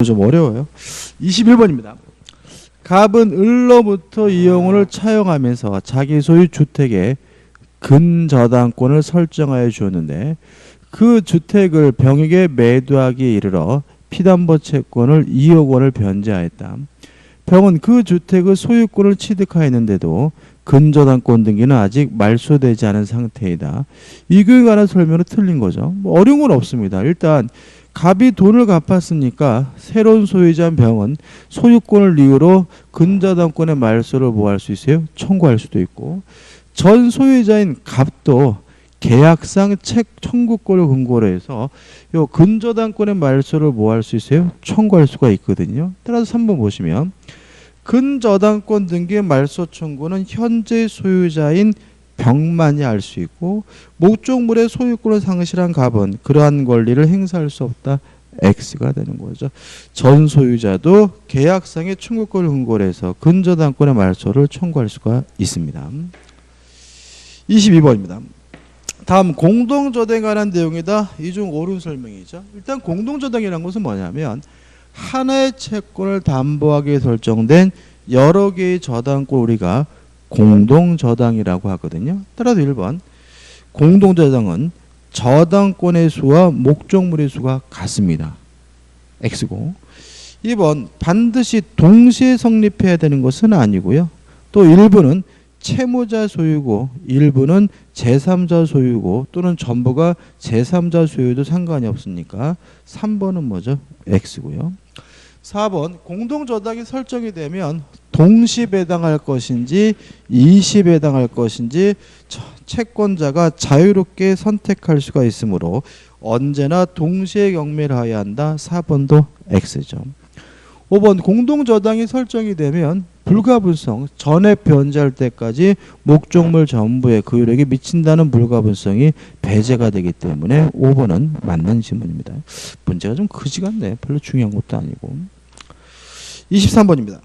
좀 어려워요. 21번입니다. 갑은 을로부터 이용을 차용하면서 자기 소유 주택의 근저당권을 설정하여 주었는데 그 주택을 병에게 매도하기에 이르러 피담보 채권을 2억 원을 변제하였다. 병은 그 주택의 소유권을 취득하였는데도 근저당권 등기는 아직 말소되지 않은 상태이다. 이 경우에 관한 설명은 틀린 거죠. 뭐 어려운 건 없습니다. 일단 갑이 돈을 갚았으니까 새로운 소유자인 병은 소유권을 이유로 근저당권의 말소를 뭐 할 수 있어요? 청구할 수도 있고, 전 소유자인 갑도 계약상 책 청구권을 근거로 해서 요 근저당권의 말소를 뭐 할 수 있어요? 청구할 수가 있거든요. 따라서 3번 보시면 근저당권 등기의 말소 청구는 현재 소유자인 병만이 할 수 있고, 목적물의 소유권을 상실한 갑은 그러한 권리를 행사할 수 없다. X가 되는 거죠. 전 소유자도 계약상의 청구권을 근거로 해서 근저당권의 말소를 청구할 수가 있습니다. 22번입니다. 다음 공동저당에 관한 내용이다. 이 중 옳은 설명이죠. 일단 공동저당이라는 것은 뭐냐면 하나의 채권을 담보하게 설정된 여러 개의 저당권 우리가 공동저당이라고 하거든요. 따라서 1번 공동저당은 저당권의 수와 목적물의 수가 같습니다. X고, 2번 반드시 동시에 성립해야 되는 것은 아니고요. 또 일부는 채무자 소유고 일부는 제3자 소유고 또는 전부가 제3자 소유도 상관이 없으니까 3번은 뭐죠? X고요. 4번 공동저당이 설정이 되면 동시 배당할 것인지 이시 배당할 것인지 채권자가 자유롭게 선택할 수가 있으므로 언제나 동시에 경매를 하여야 한다. 4번도 X죠. 5번 공동저당이 설정이 되면 불가분성, 전액 변제할 때까지 목적물 전부의 그율에게 미친다는 불가분성이 배제가 되기 때문에 5번은 맞는 질문입니다. 문제가 좀 크지 않네. 별로 중요한 것도 아니고. 23번입니다.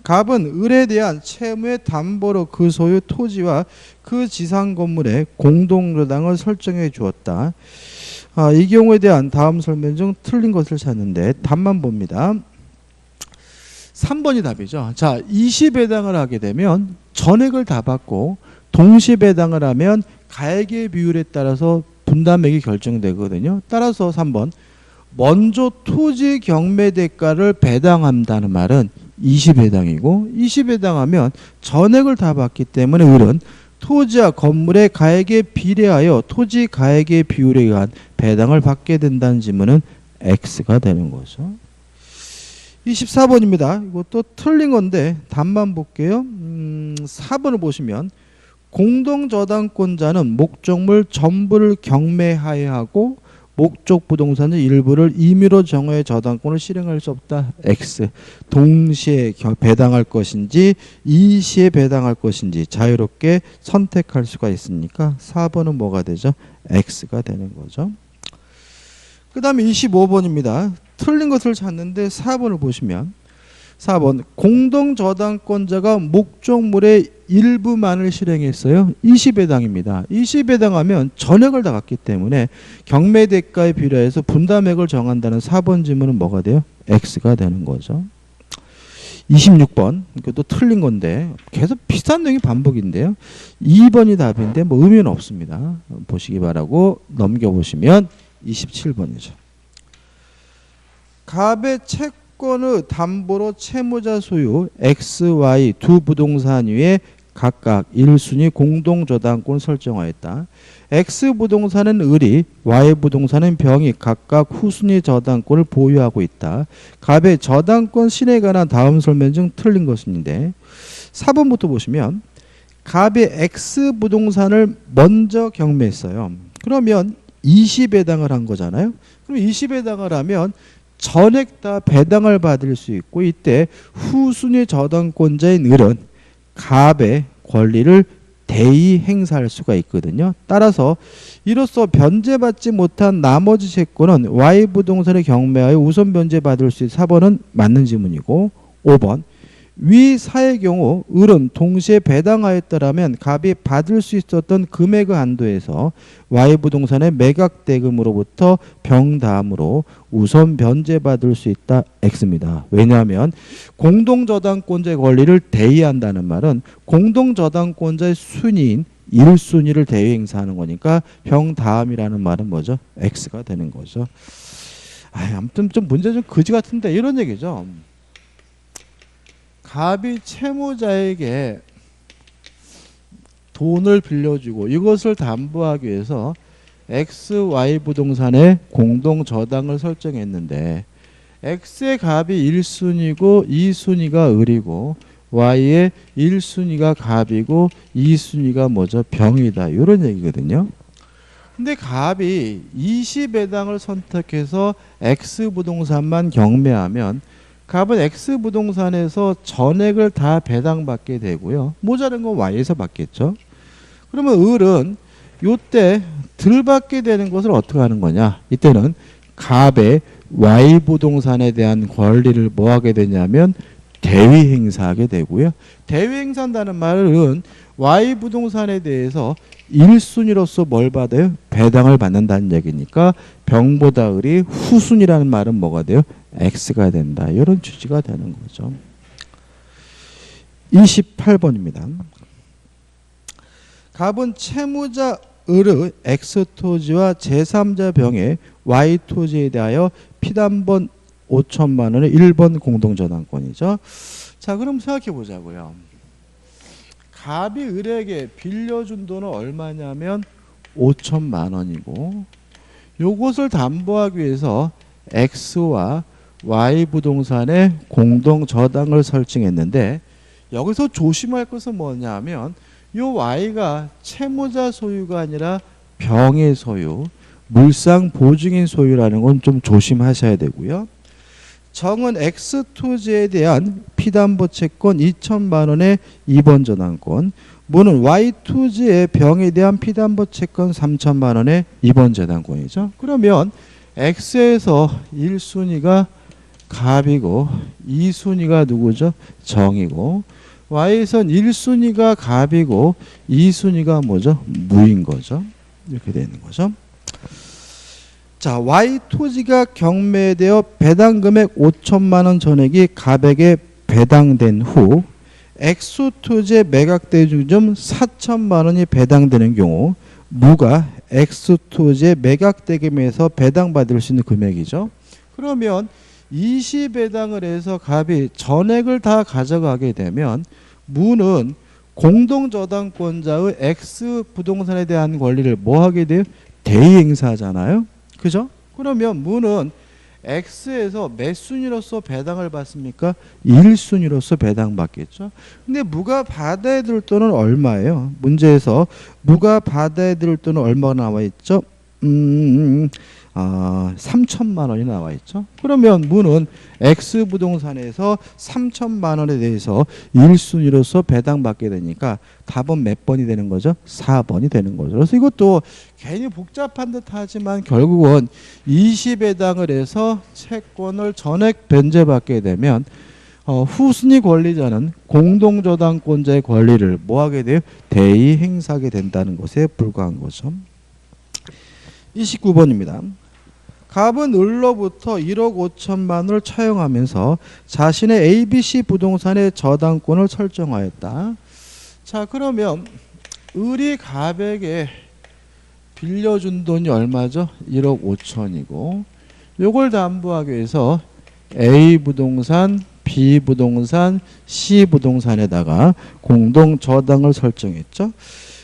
갑은 을에 대한 채무의 담보로 그 소유 토지와 그 지상 건물에 공동저당을 설정해 주었다. 이 경우에 대한 다음 설명 중 틀린 것을 찾는데 답만 봅니다. 3번이 답이죠. 자, 이시배당을 하게 되면 전액을 다 받고 동시배당을 하면 가액의 비율에 따라서 분담액이 결정되거든요. 따라서 3번 먼저 토지 경매 대가를 배당한다는 말은 이시배당이고, 이시배당하면 전액을 다 받기 때문에 을은 토지와 건물의 가액에 비례하여 토지 가액의 비율에 의한 배당을 받게 된다는 지문은 X가 되는 거죠. 24번입니다. 이것도 틀린 건데 답만 볼게요. 4번을 보시면 공동저당권자는 목적물 전부를 경매하여야 하고 목적 부동산의 일부를 임의로 정하여 저당권을 실행할 수 없다. X. 동시에 배당할 것인지 이시에 배당할 것인지 자유롭게 선택할 수가 있으니까 4번은 뭐가 되죠? X가 되는 거죠. 그 다음에 25번입니다. 틀린 것을 찾는데 4번을 보시면 4번 공동저당권자가 목적물의 일부만을 실행했어요. 이시배당입니다. 이시배당하면 전액을 다 갖기 때문에 경매대가에 비례해서 분담액을 정한다는 4번 질문은 뭐가 돼요? X가 되는 거죠. 26번 이것도 틀린 건데 계속 비슷한 내용이 반복인데요. 2번이 답인데 뭐 의미는 없습니다. 보시기 바라고 넘겨보시면 27번이죠. 갑의 채권의 담보로 채무자 소유 X, Y 두 부동산 위에 각각 1순위 공동저당권 설정하였다. X 부동산은 을이, Y 부동산은 병이 각각 후순위 저당권을 보유하고 있다. 갑의 저당권 실행에 관한 다음 설명 중 틀린 것인데 4번부터 보시면 갑이 X 부동산을 먼저 경매했어요. 그러면 이시배당을 한 거잖아요. 그럼 이시배당을 하면 전액 다 배당을 받을 수 있고, 이때 후순위 저당권자인 을은 갑의 권리를 대의 행사할 수가 있거든요. 따라서 이로써 변제받지 못한 나머지 채권은 Y 부동산에 경매하여 우선 변제받을 수 있는 4번은 맞는 질문이고, 5번 위 사의 경우 을은 동시에 배당하였더라면 갑이 받을 수 있었던 금액의 한도에서 Y 부동산의 매각 대금으로부터 병다음으로 우선 변제받을 수 있다 X입니다. 왜냐하면 공동저당권자의 권리를 대의한다는 말은 공동저당권자의 순위인 1순위를 대의 행사하는 거니까 병다음이라는 말은 뭐죠? X가 되는 거죠. 아무튼 좀 문제 좀 거지 같은데 이런 얘기죠. 갑이 채무자에게 돈을 빌려주고 이것을 담보하기 위해서 XY 부동산에 공동저당을 설정했는데 X의 갑이 1순위고 2순위가 을이고 Y의 1순위가 갑이고 2순위가 뭐죠? 병이다. 이런 얘기거든요. 근데 갑이 20배당을 선택해서 X부동산만 경매하면 갑은 X부동산에서 전액을 다 배당받게 되고요. 모자란 건 Y에서 받겠죠. 그러면 을은 요때 덜 받게 되는 것을 어떻게 하는 거냐. 이때는 갑의 Y부동산에 대한 권리를 뭐 하게 되냐면 대위 행사하게 되고요. 대위 행사한다는 말은 Y부동산에 대해서 1순위로서 뭘 받아요? 배당을 받는다는 얘기니까 병보다 을이 후순위라는 말은 뭐가 돼요? X가 된다. 이런 취지가 되는 거죠. 28번입니다. 갑은 채무자 을의 X토지와 제3자 병의 Y토지에 대하여 피담본 5천만 원의 1번 공동저당권이죠. 자, 그럼 생각해 보자고요. 갑이 을에게 빌려준 돈은 얼마냐면 5천만 원이고 요것을 담보하기 위해서 X와 Y 부동산에 공동저당을 설정했는데 여기서 조심할 것은 뭐냐면 요 Y가 채무자 소유가 아니라 병의 소유, 물상 보증인 소유라는 건 좀 조심하셔야 되고요. 정은 X토지에 대한 피담보 채권 2천만 원의 2번 저당권, 무는 Y토지의 병에 대한 피담보 채권 3천만 원의 2번 저당권이죠. 그러면 X에서 1순위가 갑이고 2순위가 누구죠? 정이고 Y에선 1순위가 갑이고 2순위가 뭐죠? 무인 거죠. 이렇게 되는 거죠. 자, Y 토지가 경매되어 배당 금액 5천만 원 전액이 갑에게 배당된 후 X 토지의 매각 대중점 4천만 원이 배당되는 경우 무가 X 토지의 매각 대금에서 배당받을 수 있는 금액이죠. 그러면 20배당을 해서 갑이 전액을 다 가져가게 되면 무는 공동저당권자의 X 부동산에 대한 권리를 뭐 하게 돼요? 대의 행사하잖아요. 그죠? 그러면 무는 X에서 몇 순위로서 배당을 받습니까? 1순위로서 배당받겠죠. 근데 무가 받아야 될 돈은 얼마예요? 문제에서 무가 받아야 될 돈은 얼마가 나와 있죠? 3천만 원이 나와 있죠. 그러면 무는 X부동산에서 3천만 원에 대해서 1순위로서 배당받게 되니까 답은 몇 번이 되는 거죠? 4번이 되는 거죠. 그래서 이것도 괜히 복잡한 듯 하지만 결국은 20배당을 해서 채권을 전액 변제받게 되면 후순위 권리자는 공동저당권자의 권리를 뭐하게 돼요? 대의 행사하게 된다는 것에 불과한 거죠. 29번입니다. 갑은 을로부터 1억 5천만 원을 차용하면서 자신의 ABC 부동산의 저당권을 설정하였다. 자, 그러면 을이 갑에게 빌려준 돈이 얼마죠? 1억 5천이고 요걸 담보하기 위해서 A 부동산, B 부동산, C 부동산에다가 공동 저당을 설정했죠.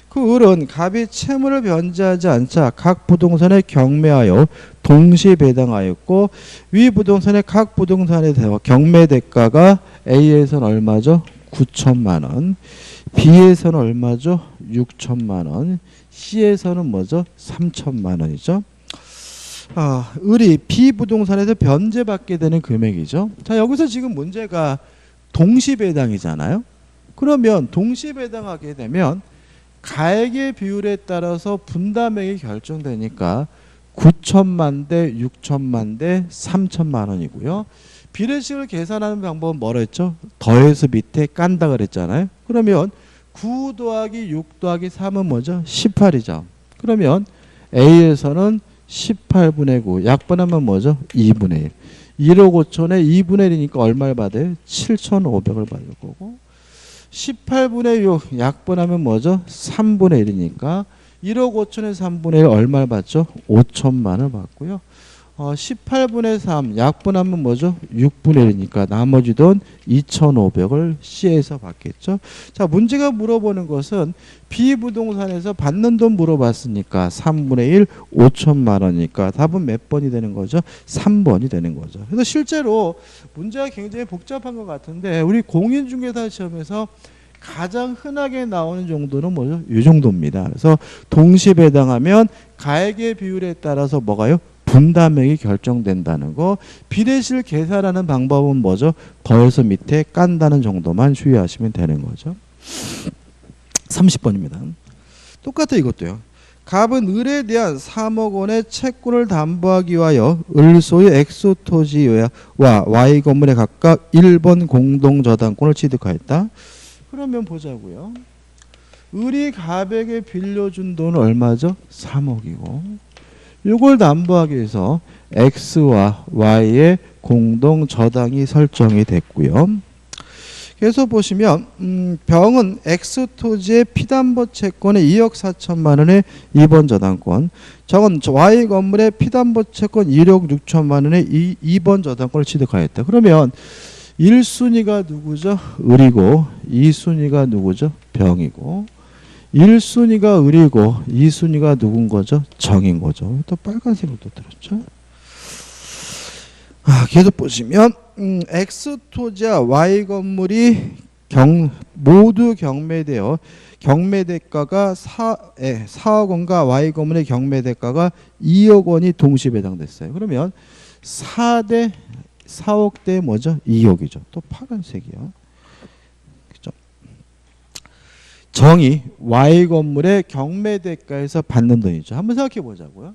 그 을은 갑이 채무를 변제하지 않자 각 부동산에 경매하여 동시 배당하였고 위 부동산의 각 부동산에 대해 경매 대가가 A에서는 얼마죠? 9천만 원, B에서는 얼마죠? 6천만 원, C에서는 뭐죠? 3천만 원이죠. 을이 B 부동산에서 변제받게 되는 금액이죠. 자, 여기서 지금 문제가 동시 배당이잖아요. 그러면 동시 배당하게 되면 가액의 비율에 따라서 분담액이 결정되니까 9천만 대 6천만 대 3천만 원이고요. 비례식을 계산하는 방법은 뭐라 했죠? 더해서 밑에 깐다 그랬잖아요. 그러면 9 더하기 6 더하기 3은 뭐죠? 18이죠. 그러면 A에서는 18분의 9 약분하면 뭐죠? 2분의 1. 1억 5천에 2분의 1이니까 얼마를 받아요? 7,500을 받을 거고 18분의 6 약분하면 뭐죠? 3분의 1이니까 1억 5천에 3분의 1 얼마를 받죠? 5천만을 받고요. 18분의 3 약분하면 뭐죠? 6분의 1이니까 나머지 돈 2,500을 C에서 받겠죠. 자, 문제가 물어보는 것은 B부동산에서 받는 돈 물어봤으니까 3분의 1 5천만 원이니까 답은 몇 번이 되는 거죠? 3번이 되는 거죠. 그래서 실제로 문제가 굉장히 복잡한 것 같은데 우리 공인중개사 시험에서 가장 흔하게 나오는 정도는 뭐죠? 이 정도입니다. 그래서 동시배당하면 가액의 비율에 따라서 뭐가요? 분담액이 결정된다는 거. 비례식을 계산하는 방법은 뭐죠? 더해서 밑에 깐다는 정도만 주의하시면 되는 거죠. 30번입니다. 똑같아 이것도요. 갑은 을에 대한 3억 원의 채권을 담보하기 위하여 을 소유 X 토지와 Y 건물에 각각 1번 공동저당권을 취득하였다. 그러면 보자고요. 을이 갑에게 빌려준 돈은 얼마죠? 3억이고 이걸 담보하기 위해서 X와 Y의 공동 저당이 설정이 됐고요. 그래서 보시면 병은 X 토지의 피담보 채권의 2억 4천만 원의 2번 저당권, 저건 Y 건물의 피담보 채권 1억 6천만 원의 2번 저당권을 취득하였다. 그러면 1순위가 누구죠? 을이고 2순위가 누구죠? 병이고 1순위가 을이고 2순위가 누군 거죠? 정인 거죠. 또 빨간색으로 또 들었죠. 계속 보시면 X토지와 Y 건물이 모두 경매되어 경매대가가 4억 원과 Y 건물의 경매대가가 2억 원이 동시 배당됐어요. 그러면 4대 4억 대 뭐죠? 2억이죠. 또 파란색이요. 그죠? 정이 Y 건물의 경매대가에서 받는 돈이죠. 한번 생각해 보자고요.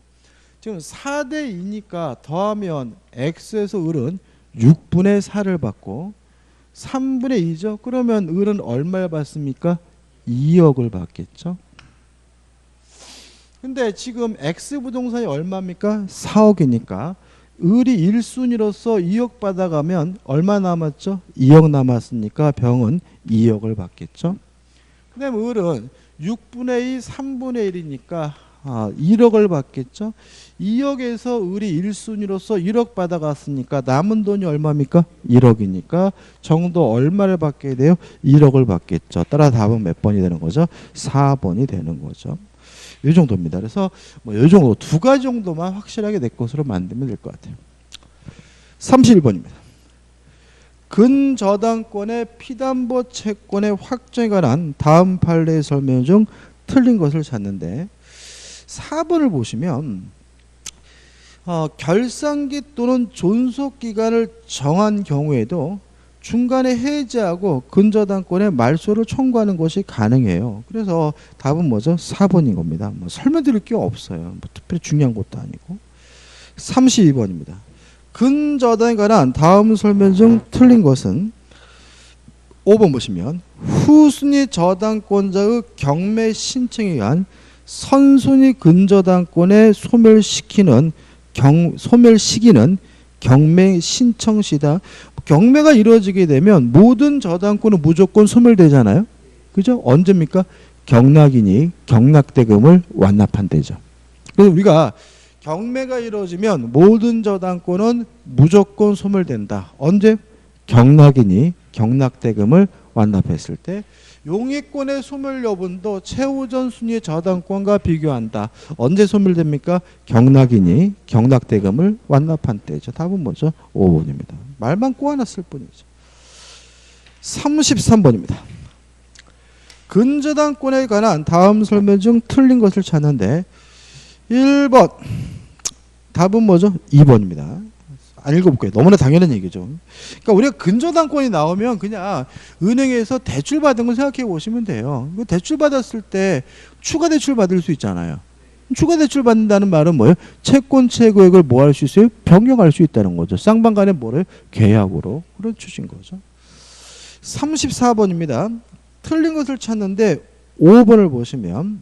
지금 4대 2니까 더하면 X에서 을은 6분의 4를 받고 3분의 2죠. 그러면 을은 얼마를 받습니까? 2억을 받겠죠. 근데 지금 X부동산이 얼마입니까? 4억이니까 을이 1순위로서 2억 받아가면 얼마 남았죠? 2억 남았으니까 병은 2억을 받겠죠. 그 다음에 을은 6분의 2, 3분의 1이니까 1억을 받겠죠. 2억에서 을이 1순위로서 1억 받아갔으니까 남은 돈이 얼마입니까? 1억이니까 정도 얼마를 받게 돼요? 1억을 받겠죠. 따라 답은 몇 번이 되는 거죠? 4번이 되는 거죠. 이 정도입니다. 그래서 이 정도 두 가지 정도만 확실하게 내 것으로 만들면 될 것 같아요. 31번입니다. 근저당권의 피담보 채권의 확정에 관한 다음 판례의 설명 중 틀린 것을 찾는데 4번을 보시면 결산기 또는 존속기간을 정한 경우에도 중간에 해지하고 근저당권의 말소를 청구하는 것이 가능해요. 그래서 답은 뭐죠? 4번인 겁니다. 뭐 설명드릴 게 없어요. 뭐 특별히 중요한 것도 아니고. 32번입니다. 근저당에 관한 다음 설명 중 틀린 것은 5번 보시면 후순위 저당권자의 경매 신청에 의한 선순위 근저당권에 소멸시키는 소멸시기는 경매 신청 시다. 경매가 이루어지게 되면 모든 저당권은 무조건 소멸되잖아요. 그죠? 언제입니까? 경락이니 경락대금을 완납한 때죠. 그래서 우리가 경매가 이루어지면 모든 저당권은 무조건 소멸된다. 언제? 경락이니 경락대금을 완납했을 때. 용의권의 소멸 여부도 최우선 순위의 저당권과 비교한다. 언제 소멸됩니까? 경락이니 경락대금을 완납한 때죠. 답은 뭐죠? 5번입니다. 말만 꼬아놨을 뿐이죠. 33번입니다. 근저당권에 관한 다음 설명 중 틀린 것을 찾는데 1번 답은 뭐죠? 2번입니다. 안 읽어볼게요. 너무나 당연한 얘기죠. 그러니까 우리가 근저당권이 나오면 그냥 은행에서 대출 받은 거 생각해 보시면 돼요. 대출 받았을 때 추가 대출 받을 수 있잖아요. 추가 대출 받는다는 말은 뭐예요? 채권 채무액을 뭐 할 수 있어요? 변경할 수 있다는 거죠. 쌍방 간에 뭐래요? 계약으로. 그런 취지인 거죠. 34번입니다. 틀린 것을 찾는데 5번을 보시면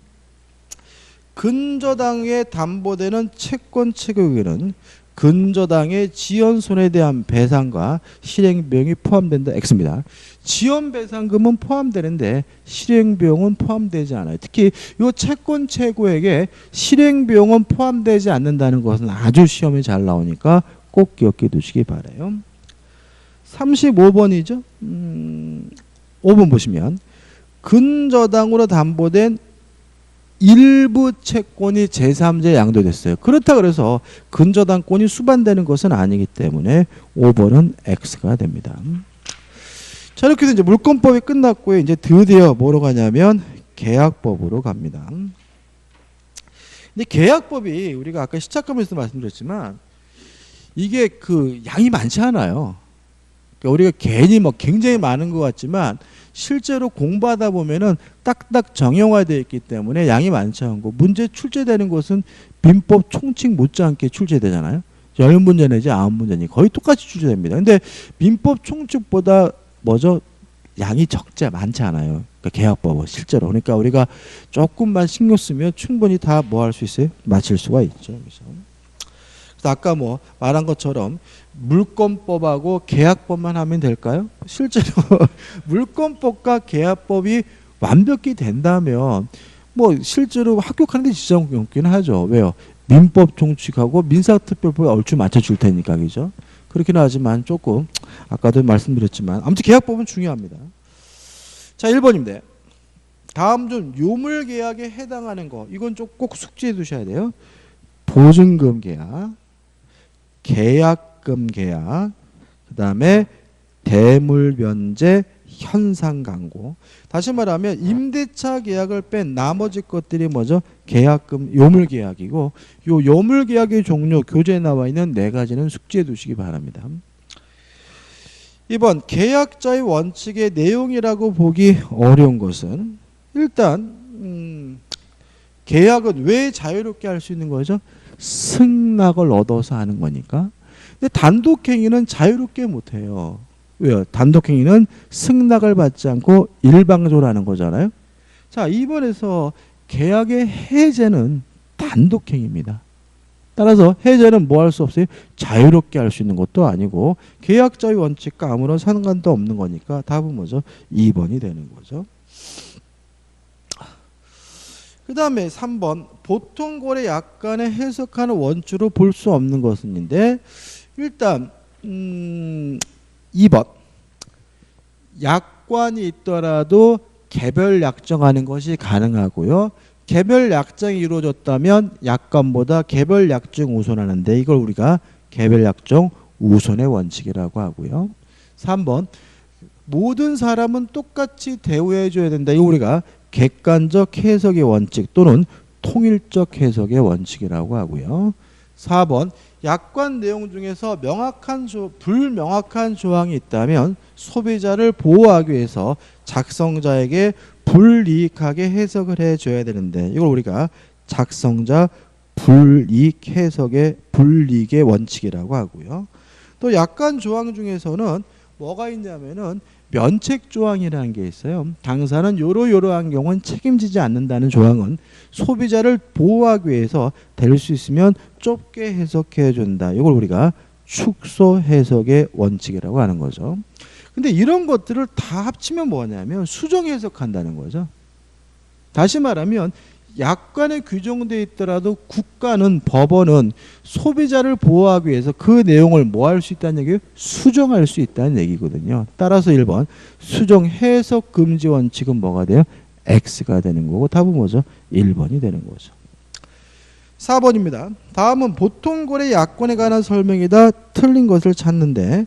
근저당에 담보되는 채권 채무액에는 근저당의 지연손에 대한 배상과 실행비용이 포함된다. X입니다. 지연배상금은 포함되는데 실행비용은 포함되지 않아요. 특히 이 채권 채무액에 실행비용은 포함되지 않는다는 것은 아주 시험에 잘 나오니까 꼭 기억해 두시기 바라요. 35번이죠. 5번 보시면 근저당으로 담보된 일부 채권이 제3자에 양도됐어요. 그렇다 그래서 근저당권이 수반되는 것은 아니기 때문에 5번은 X가 됩니다. 자, 이렇게 해서 이제 물권법이 끝났고요. 이제 드디어 뭐로 가냐면 계약법으로 갑니다. 근데 계약법이 우리가 아까 시작하면서 말씀드렸지만 이게 그 양이 많지 않아요. 그러니까 우리가 괜히 뭐 굉장히 많은 것 같지만 실제로 공부하다 보면은 딱딱 정형화되어 있기 때문에 양이 많지 않고 문제 출제되는 것은 민법 총칙 못지않게 출제되잖아요. 10문제 내지 9문제니 거의 똑같이 출제됩니다. 근데 민법 총칙보다 뭐죠? 양이 많지 않아요. 그러니까 계약법은 실제로. 그러니까 우리가 조금만 신경 쓰면 충분히 다 뭐 할 수 있어요? 맞힐 수가 있죠. 그래서 아까 뭐 말한 것처럼 물권법하고 계약법만 하면 될까요? 실제로 물권법과 계약법이 완벽히 된다면 뭐 실제로 합격하는 데 지장이 없긴 하죠. 왜요? 민법 총칙하고 민사특별법에 얼추 맞춰줄 테니까, 그죠? 그렇긴 하지만 조금 아까도 말씀드렸지만 아무튼 계약법은 중요합니다. 자, 1번입니다. 다음 중 요물계약에 해당하는 거 이건 좀 꼭 숙지해 두셔야 돼요. 보증금 계약, 계약금 계약, 그 다음에 대물변제, 현상강고. 다시 말하면 임대차 계약을 뺀 나머지 것들이 뭐죠? 계약금, 요물계약이고 요 요물계약의 종류 교재에 나와 있는 4가지는 숙지해 두시기 바랍니다. 2번 계약자의 원칙의 내용이라고 보기 어려운 것은 일단 계약은 왜 자유롭게 할 수 있는 거죠? 승낙을 얻어서 하는 거니까. 근데 단독행위는 자유롭게 못해요. 왜요? 단독행위는 승낙을 받지 않고 일방적으로 하는 거잖아요. 자, 2번에서 계약의 해제는 단독행위입니다. 따라서 해제는 뭐 할 수 없어요? 자유롭게 할 수 있는 것도 아니고 계약자의 원칙과 아무런 상관도 없는 거니까 답은 뭐죠? 2번이 되는 거죠. 그 다음에 3번 보통거래 약관에 해석하는 원칙으로 볼 수 없는 것인데 일단 2번 약관이 있더라도 개별 약정하는 것이 가능하고요. 개별 약정이 이루어졌다면 약관보다 개별 약정 우선하는데 이걸 우리가 개별 약정 우선의 원칙이라고 하고요. 3번 모든 사람은 똑같이 대우해 줘야 된다. 이거 우리가 객관적 해석의 원칙 또는 통일적 해석의 원칙이라고 하고요. 4번 약관 내용 중에서 불명확한 조항이 있다면 소비자를 보호하기 위해서 작성자에게 불이익하게 해석을 해줘야 되는데 이걸 우리가 작성자 불이익 해석의 불이익의 원칙이라고 하고요. 또 약관 조항 중에서는 뭐가 있냐면은 면책 조항이라는 게 있어요. 당사는 요러요러한 경우는 책임지지 않는다는 조항은 소비자를 보호하기 위해서 될 수 있으면 좁게 해석해 준다. 이걸 우리가 축소 해석의 원칙이라고 하는 거죠. 근데 이런 것들을 다 합치면 뭐냐면 수정 해석한다는 거죠. 다시 말하면 약관에 규정되어 있더라도 국가는 법원은 소비자를 보호하기 위해서 그 내용을 뭐 할 수 있다는 얘기예요? 수정할 수 있다는 얘기거든요. 따라서 1번 수정 해석 금지 원칙은 뭐가 돼요? X가 되는 거고 답은 뭐죠? 1번이 되는 거죠. 4번입니다. 다음은 보통거래 약관에 관한 설명이다. 틀린 것을 찾는데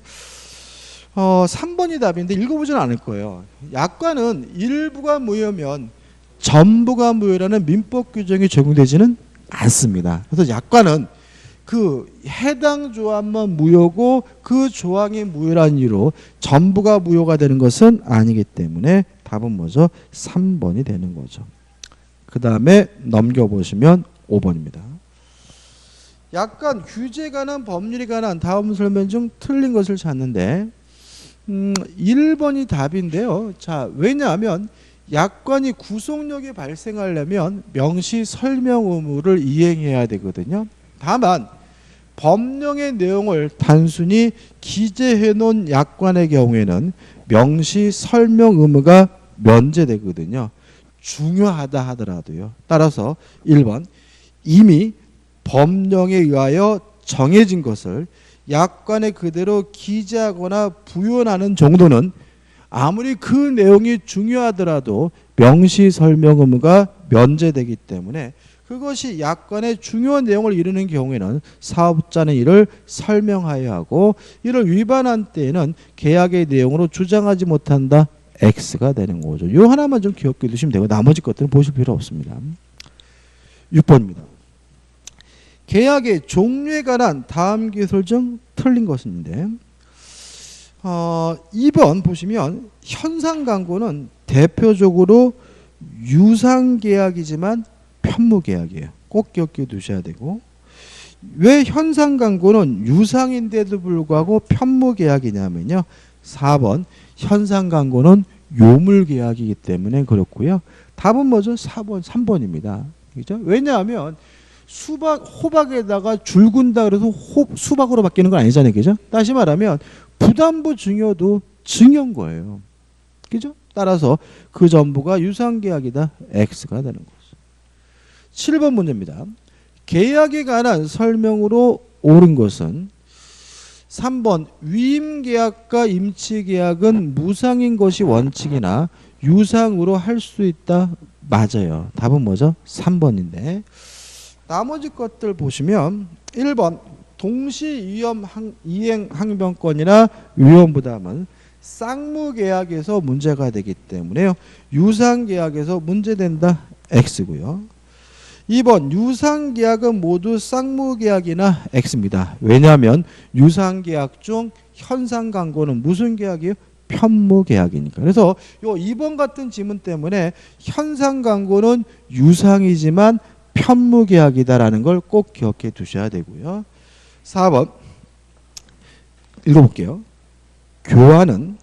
3번이 답인데 읽어보지는 않을 거예요. 약관은 일부가 무효면 전부가 무효라는 민법 규정이 적용되지는 않습니다. 그래서 약관은 그 해당 조항만 무효고 그 조항이 무효라는 이유로 전부가 무효가 되는 것은 아니기 때문에 답은 뭐죠? 3번이 되는 거죠. 그 다음에 넘겨보시면 5번입니다. 약관, 규제에 관한 법률에 관한 다음 설명 중 틀린 것을 찾는데 1번이 답인데요. 자, 왜냐하면 약관이 구속력이 발생하려면 명시 설명 의무를 이행해야 되거든요. 다만 법령의 내용을 단순히 기재해 놓은 약관의 경우에는 명시 설명 의무가 면제되거든요. 중요하다 하더라도요. 따라서 1번, 이미 법령에 의하여 정해진 것을 약관에 그대로 기재하거나 부연하는 정도는 아무리 그 내용이 중요하더라도 명시 설명 의무가 면제되기 때문에 그것이 약관의 중요한 내용을 이루는 경우에는 사업자는 이를 설명하여야 하고, 이를 위반한 때에는 계약의 내용으로 주장하지 못한다. X가 되는 거죠. 이 하나만 좀 기억해 두시면 되고 나머지 것들은 보실 필요 없습니다. 6번입니다. 계약의 종류에 관한 다음 기술 중 틀린 것인데 2번 보시면 현상광고는 대표적으로 유상계약이지만 편무계약이에요. 꼭 기억해 두셔야 되고, 왜 현상광고는 유상인데도 불구하고 편무계약이냐면요. 4번 현상광고는 요물계약이기 때문에 그렇고요. 답은 뭐죠? 4번, 3번입니다. 그죠? 왜냐하면 호박에다가 줄 군다 그래서 수박으로 바뀌는 건 아니잖아요. 그죠? 다시 말하면 부담부 증여도 증여인 거예요. 그죠? 따라서 그 전부가 유상계약이다. X가 되는 거죠. 7번 문제입니다. 계약에 관한 설명으로 옳은 것은 3번 위임계약과 임치계약은 무상인 것이 원칙이나 유상으로 할 수 있다. 맞아요. 답은 뭐죠? 3번인데 나머지 것들 보시면 1번 동시이행 항변권이나 위험부담은 쌍무계약에서 문제가 되기 때문에요. 유상계약에서 문제된다. X고요. 2번 유상계약은 모두 쌍무계약이나 X입니다. 왜냐하면 유상계약 중 현상광고는 무슨 계약이에요? 편무계약이니까. 그래서 요 2번 같은 지문 때문에 현상광고는 유상이지만 편무계약이다라는 걸 꼭 기억해 두셔야 되고요. 4번 읽어볼게요. 교환은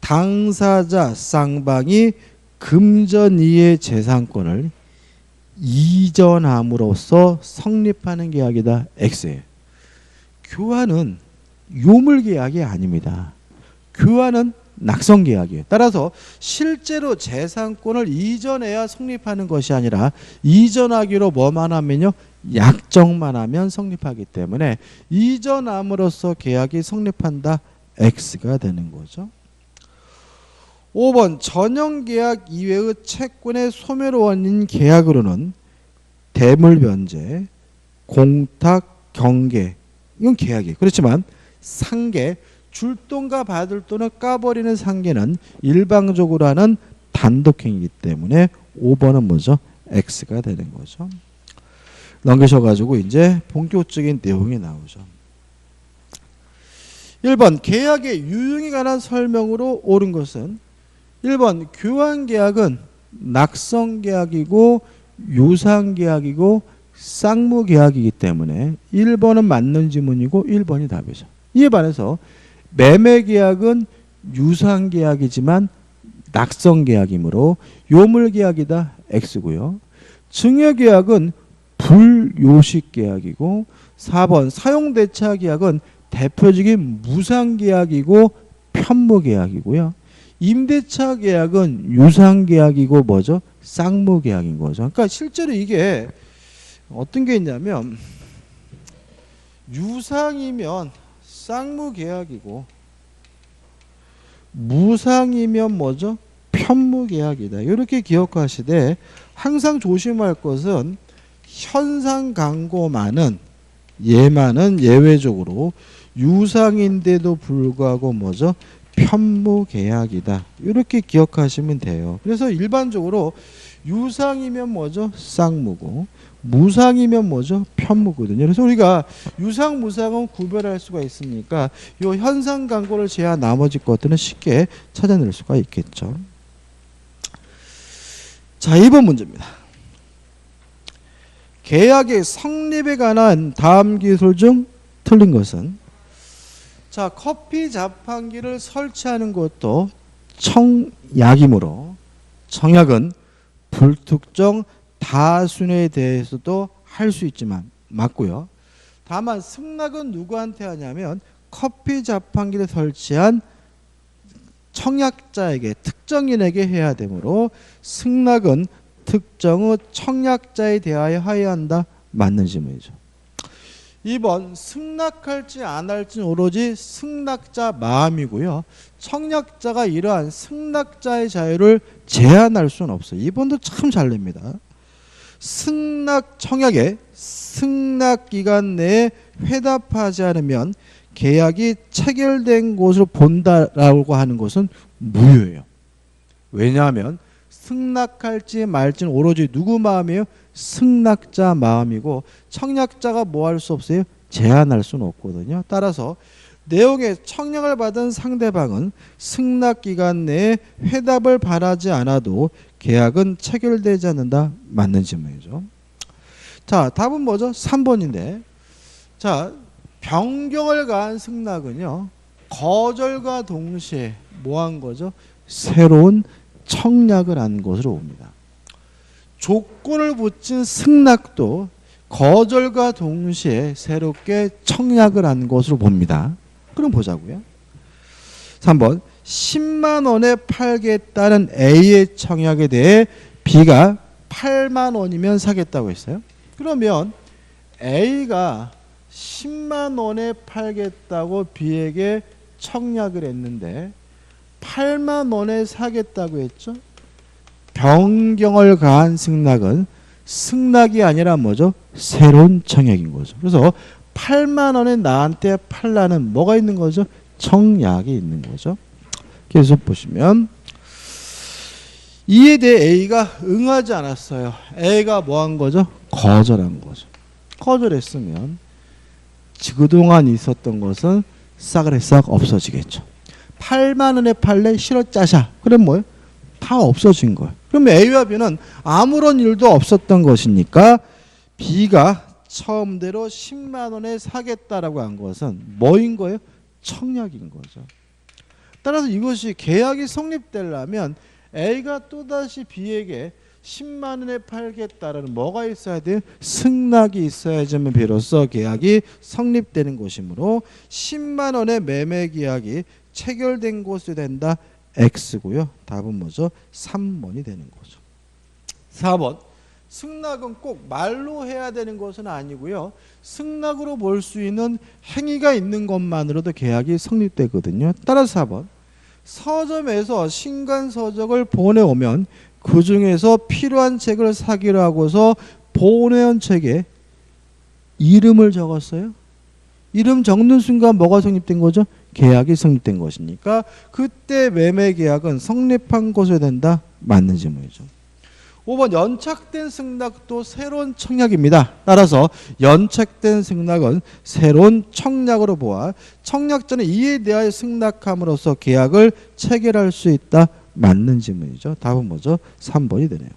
당사자 쌍방이 금전이의 재산권을 이전함으로써 성립하는 계약이다. X예요. 교환은 요물계약이 아닙니다. 교환은 낙성계약이에요. 따라서 실제로 재산권을 이전해야 성립하는 것이 아니라 이전하기로 뭐만 하면요? 약정만 하면 성립하기 때문에 이전함으로써 계약이 성립한다. X가 되는 거죠. 5번 전형계약 이외의 채권의 소멸 원인 계약으로는 대물변제, 공탁, 경계 이건 계약이에요. 그렇지만 상계, 줄 돈과 받을 돈을 까버리는 상계는 일방적으로 하는 단독행위이기 때문에 5번은 뭐죠? X가 되는 거죠. 넘기셔가지고 이제 본격적인 내용이 나오죠. 1번 계약의 유형에 관한 설명으로 옳은 것은 1번 교환계약은 낙성계약이고 유상계약이고 쌍무계약이기 때문에 1번은 맞는 지문이고 1번이 답이죠. 이에 반해서 매매계약은 유상계약이지만 낙성계약이므로 요물계약이다. X고요. 증여계약은 불요식계약이고 4번 사용대차계약은 대표적인 무상계약이고 편무계약이고요. 임대차계약은 유상계약이고 뭐죠? 쌍무계약인 거죠. 그러니까 실제로 이게 어떤 게 있냐면 유상이면 쌍무계약이고 무상이면 뭐죠? 편무계약이다. 이렇게 기억하시되 항상 조심할 것은 현상광고만은 얘만은 예외적으로 유상인데도 불구하고 뭐죠? 편무계약이다. 이렇게 기억하시면 돼요. 그래서 일반적으로 유상이면 뭐죠? 쌍무고 무상이면 뭐죠? 편무거든요. 그래서 우리가 유상, 무상은 구별할 수가 있으니까 이 현상 광고를 제외한 나머지 것들은 쉽게 찾아낼 수가 있겠죠. 자, 2번 문제입니다. 계약의 성립에 관한 다음 기술 중 틀린 것은 자, 커피 자판기를 설치하는 것도 청약이므로 청약은 불특정 다순에 대해서도 할 수 있지만 맞고요. 다만 승낙은 누구한테 하냐면 커피 자판기를 설치한 청약자에게 특정인에게 해야 되므로 승낙은 특정의 청약자에 대하여 하여야 한다. 맞는 질문이죠. 2번 승낙할지 안 할지는 오로지 승낙자 마음이고요. 청약자가 이러한 승낙자의 자유를 제한할 수는 없어요. 2번도 참 잘 냅니다. 승낙 청약에 승낙 기간 내에 회답하지 않으면 계약이 체결된 것으로 본다라고 하는 것은 무효예요. 왜냐하면 승낙할지 말지는 오로지 누구 마음이에요? 승낙자 마음이고 청약자가 뭐 할 수 없어요? 제한할 수는 없거든요. 따라서 내용의 청약을 받은 상대방은 승낙 기간 내에 회답을 바라지 않아도 계약은 체결되지 않는다. 맞는 질문이죠. 자, 답은 뭐죠? 3번인데 자, 변경을 가한 승낙은요 거절과 동시에 뭐 한 거죠? 새로운 청약을 한 것으로 봅니다. 조건을 붙인 승낙도 거절과 동시에 새롭게 청약을 한 것으로 봅니다. 그럼 보자고요. 3번 10만 원에 팔겠다는 A의 청약에 대해 B가 8만 원이면 사겠다고 했어요. 그러면 A가 10만 원에 팔겠다고 B에게 청약을 했는데 8만 원에 사겠다고 했죠. 변경을 가한 승낙은 승낙이 아니라 뭐죠? 새로운 청약인 거죠. 그래서 8만 원에 나한테 팔라는 뭐가 있는 거죠? 청약이 있는 거죠. 계속 보시면 이에 대해 A가 응하지 않았어요. A가 뭐 한 거죠? 거절한 거죠. 거절했으면 그동안 있었던 것은 싸그레싹 없어지겠죠. 8만 원에 팔래? 싫어 짜샤. 그럼 뭐예요? 다 없어진 거예요. 그러면 A와 B는 아무런 일도 없었던 것이니까 B가 처음대로 10만 원에 사겠다라고 한 것은 뭐인 거예요? 청약인 거죠. 따라서 이것이 계약이 성립되려면 A가 또다시 B에게 10만 원에 팔겠다라는 뭐가 있어야 돼요? 승낙이 있어야지만 비로소 계약이 성립되는 것이므로 10만 원의 매매 계약이 체결된 것이 된다. X고요. 답은 뭐죠? 3번이 되는 거죠. 4번 승낙은 꼭 말로 해야 되는 것은 아니고요. 승낙으로 볼 수 있는 행위가 있는 것만으로도 계약이 성립되거든요. 따라서 4번 서점에서 신간서적을 보내오면 그 중에서 필요한 책을 사기로 하고서 보내온 책에 이름을 적었어요. 이름 적는 순간 뭐가 성립된 거죠? 계약이 성립된 것이니까 그때 매매 계약은 성립한 것으로 된다. 맞는 질문이죠. 5번 연착된 승낙도 새로운 청약입니다. 따라서 연착된 승낙은 새로운 청약으로 보아 청약자는 이에 대하여 승낙함으로써 계약을 체결할 수 있다. 맞는 질문이죠. 답은 뭐죠? 3번이 되네요.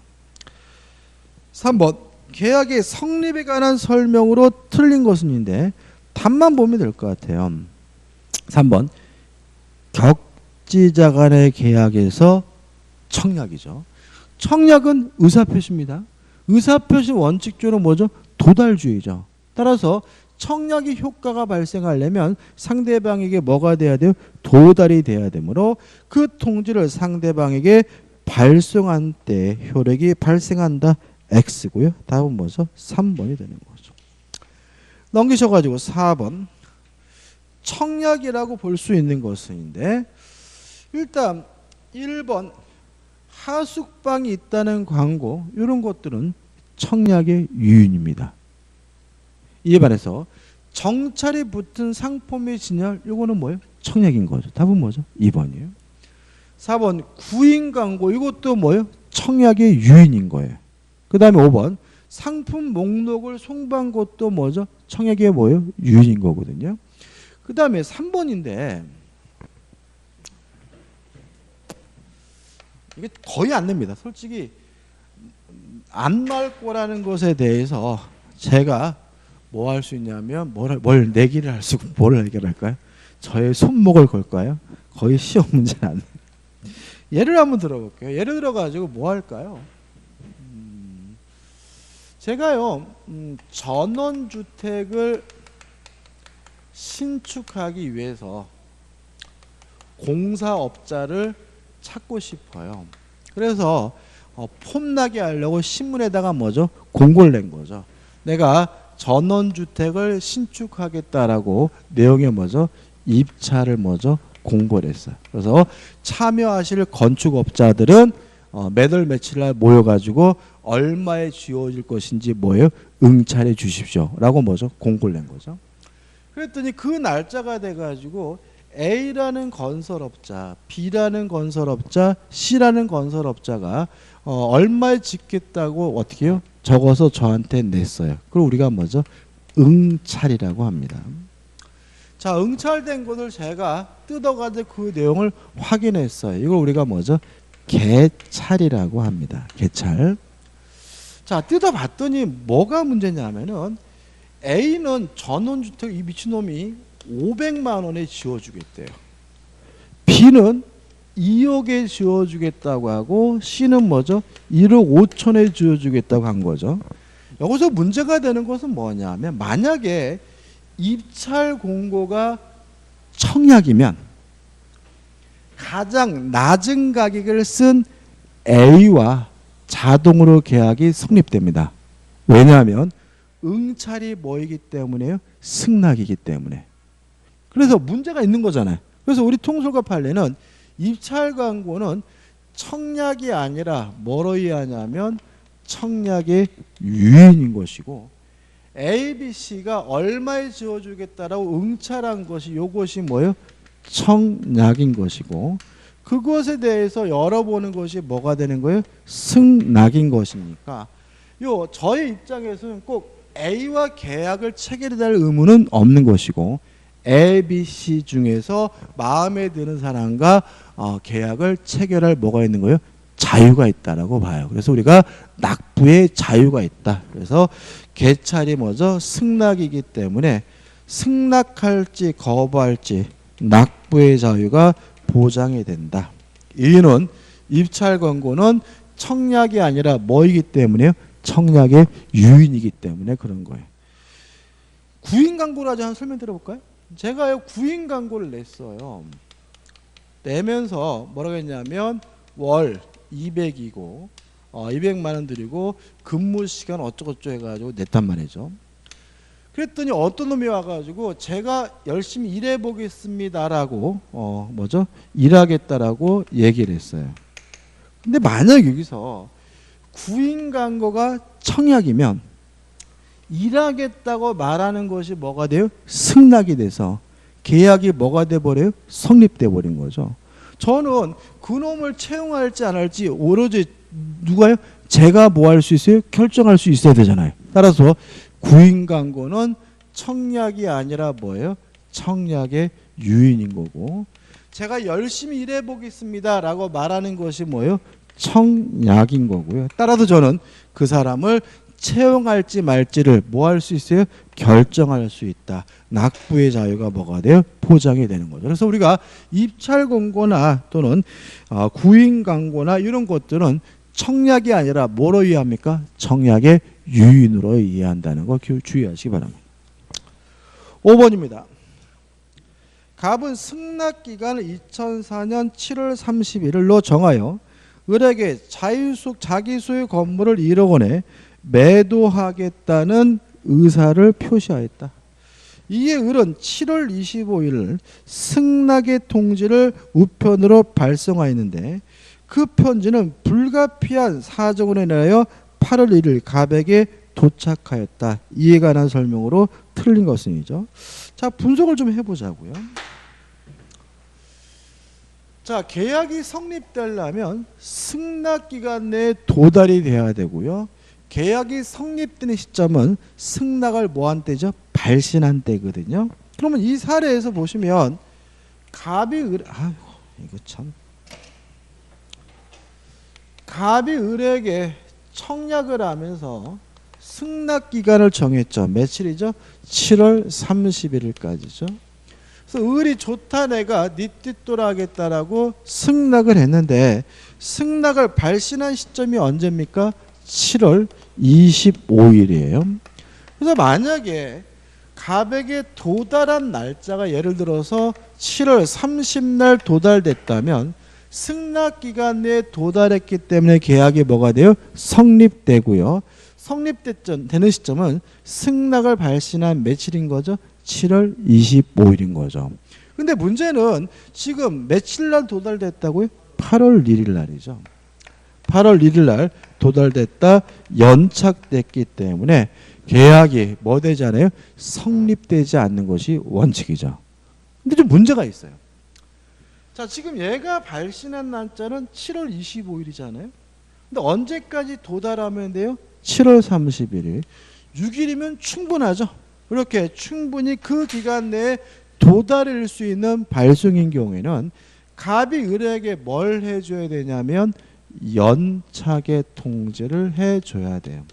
3번 계약의 성립에 관한 설명으로 틀린 것은인데 답만 보면 될 것 같아요. 3번 격지자 간의 계약에서 청약이죠. 청약은 의사표시입니다. 의사표시 원칙적으로 뭐죠? 도달주의죠. 따라서 청약의 효과가 발생하려면 상대방에게 뭐가 돼야 돼요? 도달이 돼야 되므로 그 통지를 상대방에게 발송한 때 효력이 발생한다. X고요. 답은 뭐죠? 3번이 되는 거죠. 넘기셔가지고 4번 청약이라고 볼 수 있는 것인데 일단 1번 하숙방이 있다는 광고 이런 것들은 청약의 유인입니다. 이에 반해서 정찰이 붙은 상품의 진열 이거는 뭐예요? 청약인 거죠. 답은 뭐죠? 2번이에요. 4번 구인 광고 이것도 뭐예요? 청약의 유인인 거예요. 그 다음에 5번 상품 목록을 송부한 것도 뭐죠? 청약의 뭐예요? 유인인 거거든요. 그 다음에 3번인데 이게 거의 안 냅니다. 솔직히 안 나올 거라는 것에 대해서 제가 뭐 할 수 있냐면 뭘 내기를 할 수, 뭘 해결할까요? 저의 손목을 걸까요? 거의 시험 문제는 안 돼요. 예를 한번 들어볼게요. 예를 들어가지고 뭐 할까요? 제가요, 전원주택을 신축하기 위해서 공사업자를 찾고 싶어요. 그래서 폼나게 하려고 신문에다가 뭐죠? 공고를 낸 거죠. 내가 전원주택을 신축하겠다라고 내용에 뭐죠? 입찰을 뭐죠? 공고를 했어요. 그래서 참여하실 건축업자들은 매달 며칠 날 모여가지고 얼마에 지어질 것인지 뭐예요? 응찰해 주십시오. 라고 뭐죠? 공고를 낸 거죠. 그랬더니 그 날짜가 돼가지고 A라는 건설업자, B라는 건설업자, C라는 건설업자가 얼마에 짓겠다고 어떻게 해요? 적어서 저한테 냈어요. 그리고 우리가 뭐죠? 응찰이라고 합니다. 자, 응찰된 것을 제가 뜯어가지고 그 내용을 확인했어요. 이걸 우리가 뭐죠? 개찰이라고 합니다. 개찰. 자, 뜯어봤더니 뭐가 문제냐면은 A는 전원주택 이 미친놈이 500만 원에 지어주겠대요. B는 2억에 지어주겠다고 하고 C는 뭐죠? 1억 5천에 지어주겠다고 한 거죠. 여기서 문제가 되는 것은 뭐냐면 만약에 입찰 공고가 청약이면 가장 낮은 가격을 쓴 A와 자동으로 계약이 성립됩니다. 왜냐하면 응찰이 뭐이기 때문에요? 승낙이기 때문에. 그래서 문제가 있는 거잖아요. 그래서 우리 통솔과 판례는 입찰 광고는 청약이 아니라 뭐로 이해하냐면 청약의 유인인 것이고 A, B, C가 얼마에 지어주겠다라고 응찰한 것이 이것이 뭐예요? 청약인 것이고 그것에 대해서 열어보는 것이 뭐가 되는 거예요? 승낙인 것이니까 저의 입장에서는 꼭 A와 계약을 체결해야 할 의무는 없는 것이고 A, B, C 중에서 마음에 드는 사람과 계약을 체결할 뭐가 있는 거예요? 자유가 있다라고 봐요. 그래서 우리가 낙부의 자유가 있다. 그래서 개찰이 뭐죠? 승낙이기 때문에 승낙할지 거부할지 낙부의 자유가 보장이 된다. 이유는 입찰 권고는 청약이 아니라 뭐이기 때문에요? 청약의 유인이기 때문에 그런 거예요. 구인 광고를 아주 한번 설명 들어볼까요? 제가요 구인 광고를 냈어요. 내면서 뭐라고 했냐면 월 200이고 200만 원 드리고 근무 시간 어쩌고저쩌고 해가지고 냈단 말이죠. 그랬더니 어떤 놈이 와가지고 제가 열심히 일해 보겠습니다라고 뭐죠? 일하겠다라고 얘기를 했어요. 근데 만약 여기서 구인 광고가 청약이면 일하겠다고 말하는 것이 뭐가 돼요? 승낙이 돼서 계약이 뭐가 돼버려요? 성립돼 버린 거죠. 저는 그놈을 채용할지 안 할지 오로지 누가요? 제가 뭐 할 수 있어요? 결정할 수 있어야 되잖아요. 따라서 구인 광고는 청약이 아니라 뭐예요? 청약의 유인인 거고 제가 열심히 일해 보겠습니다 라고 말하는 것이 뭐예요? 청약인 거고요. 따라서 저는 그 사람을 채용할지 말지를 뭐 할 수 있어요? 결정할 수 있다. 낙부의 자유가 뭐가 돼요? 보장이 되는 거죠. 그래서 우리가 입찰 공고나 또는 구인 광고나 이런 것들은 청약이 아니라 뭐로 이해합니까? 청약의 유인으로 이해한다는 거 주의하시기 바랍니다. 5번입니다. 갑은 승낙기간을 2004년 7월 31일로 정하여 을에게 자기 소유 건물을 1억 원에 매도하겠다는 의사를 표시하였다. 이에 을은 7월 25일 승낙의 통지를 우편으로 발송하였는데 그 편지는 불가피한 사정으로 인하여 8월 1일 갑에게 도착하였다. 이에 관한 설명으로 틀린 것은이죠. 자, 분석을 좀 해보자고요. 자, 계약이 성립되려면 승낙기간 내에 도달이 돼야 되고요. 계약이 성립되는 시점은 승낙을 뭐한 때죠? 발신한 때거든요. 그러면 이 사례에서 보시면 갑이 을에게 청약을 하면서 승낙 기간을 정했죠. 며칠이죠? 7월 31일까지죠. 그래서 을이 좋다 내가 네 뜻대로 하겠다라고 승낙을 했는데 승낙을 발신한 시점이 언제입니까? 7월 25일이에요. 그래서 만약에 갑에게 도달한 날짜가 예를 들어서 7월 30날 도달됐다면 승낙 기간 내에 도달했기 때문에 계약이 뭐가 돼요? 성립되고요. 성립되는 시점은 승낙을 발신한 며칠인 거죠? 7월 25일인 거죠. 근데 문제는 지금 며칠 날 도달됐다고요? 8월 1일 날이죠. 8월 1일 날 도달됐다 연착됐기 때문에 계약이 뭐 되지 않아요? 성립되지 않는 것이 원칙이죠. 근데 좀 문제가 있어요. 자, 지금 얘가 발신한 날짜는 7월 25일이잖아요. 근데 언제까지 도달하면 돼요? 7월 31일. 6일이면 충분하죠. 그렇게 충분히 그 기간 내에 도달할 수 있는 발송인 경우에는 갑이 을에게 뭘 해줘야 되냐면 연착의 통지를 해줘야 돼요.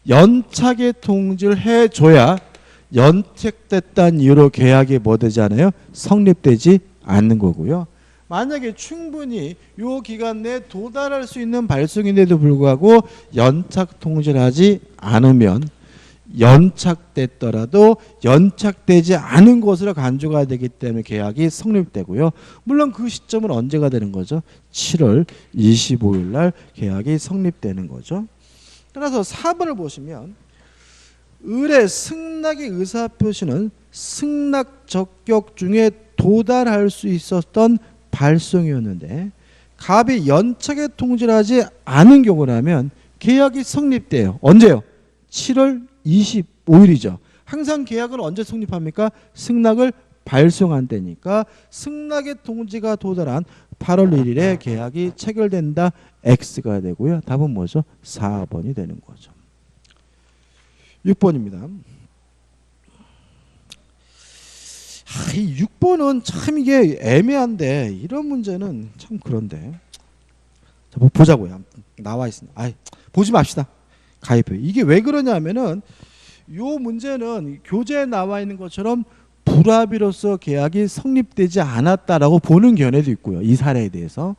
연착의 통지를 해줘야 연착됐다는 이유로 계약이 뭐 되지 않아요? 성립되지 않는 거고요. 만약에 충분히 이 기간 내에 도달할 수 있는 발송인데도 불구하고 연착 통지를 하지 않으면 연착됐더라도 연착되지 않은 것으로 간주가 되기 때문에 계약이 성립되고요. 물론 그 시점은 언제가 되는 거죠? 7월 25일 날 계약이 성립되는 거죠. 따라서 4번을 보시면 을의 승낙의 의사표시는 승낙 적격 중에 도달할 수 있었던 발송이었는데 갑이 연착에 통지를 하지 않은 경우라면 계약이 성립돼요. 언제요? 7월 25일이죠. 항상 계약을 언제 성립합니까? 승낙을 발송한 때니까 승낙의 통지가 도달한 8월 1일에 계약이 체결된다. X가 되고요. 답은 뭐죠? 4번이 되는 거죠. 6번입니다. 이 6번은 참 이게 애매한데 이런 문제는 참 그런데 자, 뭐 보자고요. 나와 있습니다. 보지 맙시다. 가입해. 이게 왜 그러냐면은 요 문제는 교재에 나와 있는 것처럼 불합의로서 계약이 성립되지 않았다라고 보는 견해도 있고요. 이 사례에 대해서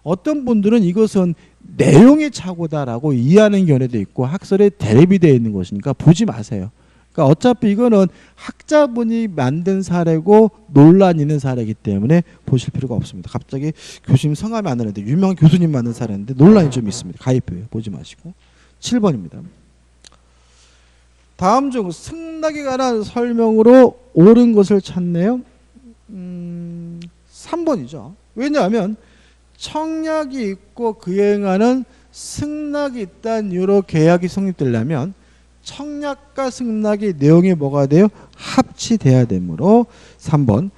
어떤 분들은 이것은 내용의 착오다라고 이해하는 견해도 있고 학설에 대립되어 있는 것이니까 보지 마세요. 그러니까 어차피 이거는 학자분이 만든 사례고 논란 있는 사례이기 때문에 보실 필요가 없습니다. 갑자기 교수님 성함이 안 나는데 유명한 교수님 만든 사례인데 논란이 좀 있습니다. 가입해요. 보지 마시고. 7번입니다. 다음 중 승낙에 관한 설명으로 옳은 것을 찾네요. 3번이죠. 왜냐하면 청약이 있고 그에 관한 승낙이 있다는 이유로 계약이 성립되려면 청약과 승낙의 내용이 뭐가 돼요? 합치돼야 되므로 3번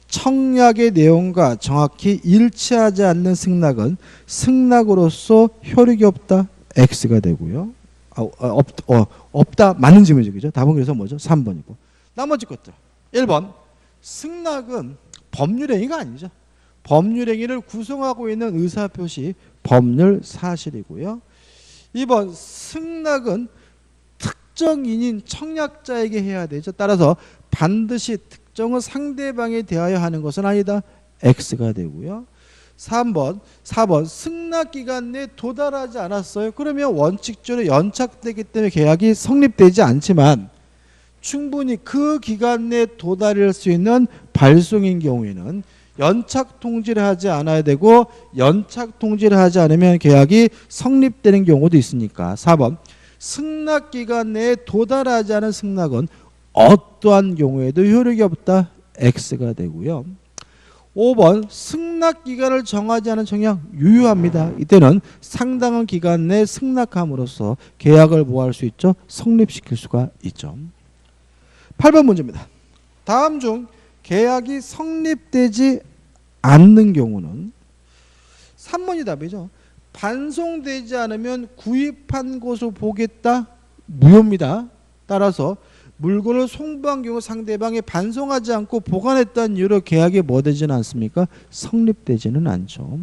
청약의 내용과 정확히 일치하지 않는 승낙은 승낙으로서 효력이 없다. X가 되고요. 없다. 맞는 질문이죠. 답은 그래서 뭐죠? 3번이고. 나머지 것들. 1번 승낙은 법률행위가 아니죠. 법률행위를 구성하고 있는 의사표시 법률 사실이고요. 2번 승낙은 특정인인 청약자에게 해야 되죠. 따라서 반드시 특정한 상대방에 대하여 하는 것은 아니다. X가 되고요. 4번 승낙기간 내에 도달하지 않았어요. 그러면 원칙적으로 연착되기 때문에 계약이 성립되지 않지만 충분히 그 기간 내에 도달할 수 있는 발송인 경우에는 연착 통지를 하지 않아야 되고 연착 통지를 하지 않으면 계약이 성립되는 경우도 있으니까 4번 승낙기간 내에 도달하지 않은 승낙은 어떠한 경우에도 효력이 없다. X가 되고요. 5번 승낙기간을 정하지 않은 청약 유효합니다. 이때는 상당한 기간 내에 승낙함으로써 계약을 뭐 할 수 있죠? 성립시킬 수가 있죠. 8번 문제입니다. 다음 중 계약이 성립되지 않는 경우는 3번이 답이죠. 반송되지 않으면 구입한 것으로 보겠다. 무효입니다. 따라서 물건을 송부한 경우 상대방이 반송하지 않고 보관했다는 이유로 계약이 뭐 되지는 않습니까? 성립되지는 않죠.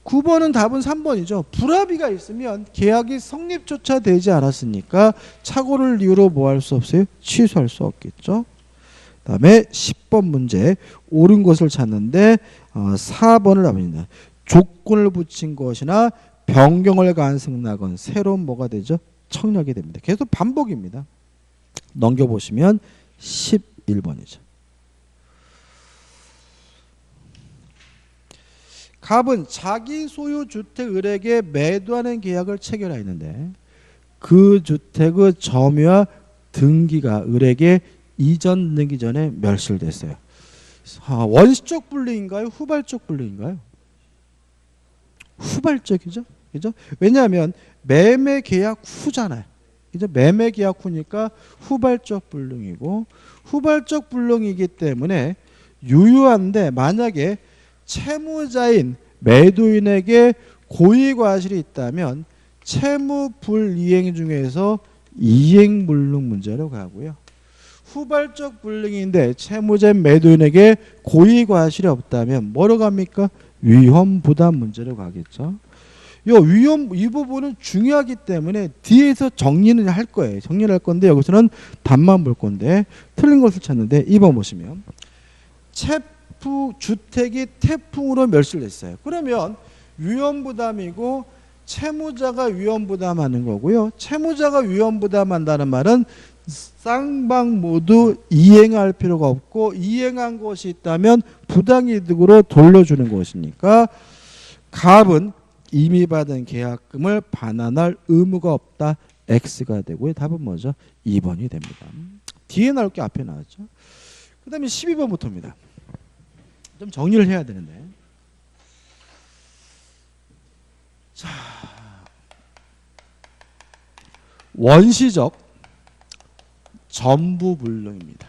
9번은 답은 3번이죠. 불합의가 있으면 계약이 성립조차 되지 않았으니까 착오를 이유로 뭐 할 수 없어요? 취소할 수 없겠죠. 그 다음에 10번 문제 옳은 것을 찾는데 4번을 답입니다. 조건을 붙인 것이나 변경을 간승나건 새로운 뭐가 되죠? 청약이 됩니다. 계속 반복입니다. 넘겨보시면 11번이죠. 갑은 자기 소유 주택 을에게 매도하는 계약을 체결하였는데 그 주택의 점유와 등기가 을에게 이전 등기 전에 멸실됐어요. 원시적 분리인가요? 후발적 분리인가요? 후발적이죠. 그죠? 왜냐하면 매매 계약 후잖아요. 그죠? 매매 계약 후니까 후발적 불능이고 후발적 불능이기 때문에 유효한데 만약에 채무자인 매도인에게 고의과실이 있다면 채무 불이행 중에서 이행불능 문제로 가고요. 후발적 불능인데 채무자인 매도인에게 고의과실이 없다면 뭐로 갑니까? 위험부담 문제로 가겠죠. 이 부분은 중요하기 때문에 뒤에서 정리는 할 거예요. 정리를 할 건데 여기서는 답만 볼 건데 틀린 것을 찾는데 2번 보시면 주택이 태풍으로 멸실됐어요. 그러면 위험부담이고 채무자가 위험부담하는 거고요. 채무자가 위험부담한다는 말은 쌍방 모두 이행할 필요가 없고 이행한 것이 있다면 부당이득으로 돌려주는 것이니까 갑은 이미 받은 계약금을 반환할 의무가 없다. X가 되고요. 답은 뭐죠? 2번이 됩니다. 뒤에 나올 게 앞에 나왔죠. 그 다음에 12번부터입니다. 좀 정리를 해야 되는데. 자, 원시적 전부불능입니다.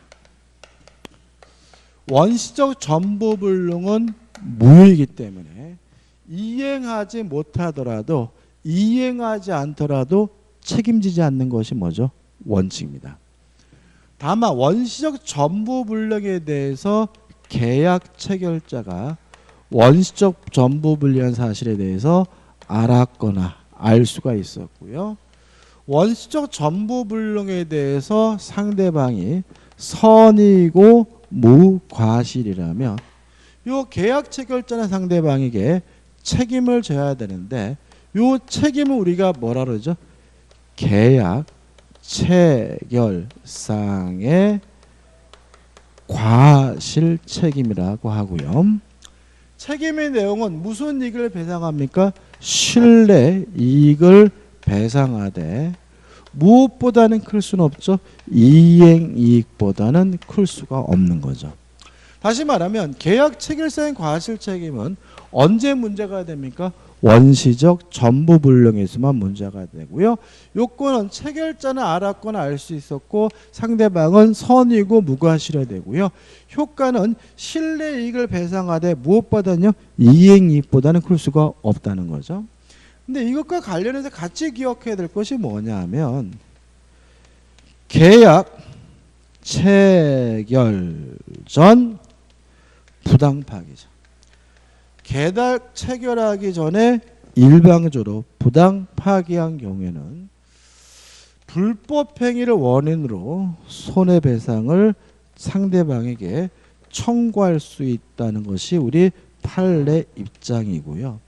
원시적 전부불능은 무효이기 때문에 이행하지 못하더라도 이행하지 않더라도 책임지지 않는 것이 뭐죠? 원칙입니다. 다만 원시적 전부불능에 대해서 계약 체결자가 원시적 전부불리한 사실에 대해서 알았거나 알 수가 있었고요. 원시적 전부불능에 대해서 상대방이 선이고 무과실이라면 이 계약 체결자는 상대방에게 책임을 져야 되는데 이 책임은 우리가 뭐라 그러죠? 계약 체결상의 과실 책임이라고 하고요. 책임의 내용은 무슨 이익을 배상합니까? 신뢰 이익을 배상하되 무엇보다는 클 수는 없죠. 이행 이익보다는 클 수가 없는 거죠. 다시 말하면 계약 체결상의 과실 책임은 언제 문제가 됩니까? 원시적 전부불능에서만 문제가 되고요. 요건은 체결자는 알았거나 알 수 있었고 상대방은 선이고 무과실해야 되고요. 효과는 신뢰 이익을 배상하되 무엇보다는요 이행이익보다는 클 수가 없다는 거죠. 근데 이것과 관련해서 같이 기억해야 될 것이 뭐냐 하면 계약 체결 전 부당 파기죠. 계약 체결하기 전에 일방적으로 부당 파기한 경우에는 불법 행위를 원인으로 손해배상을 상대방에게 청구할 수 있다는 것이 우리 판례 입장이고요.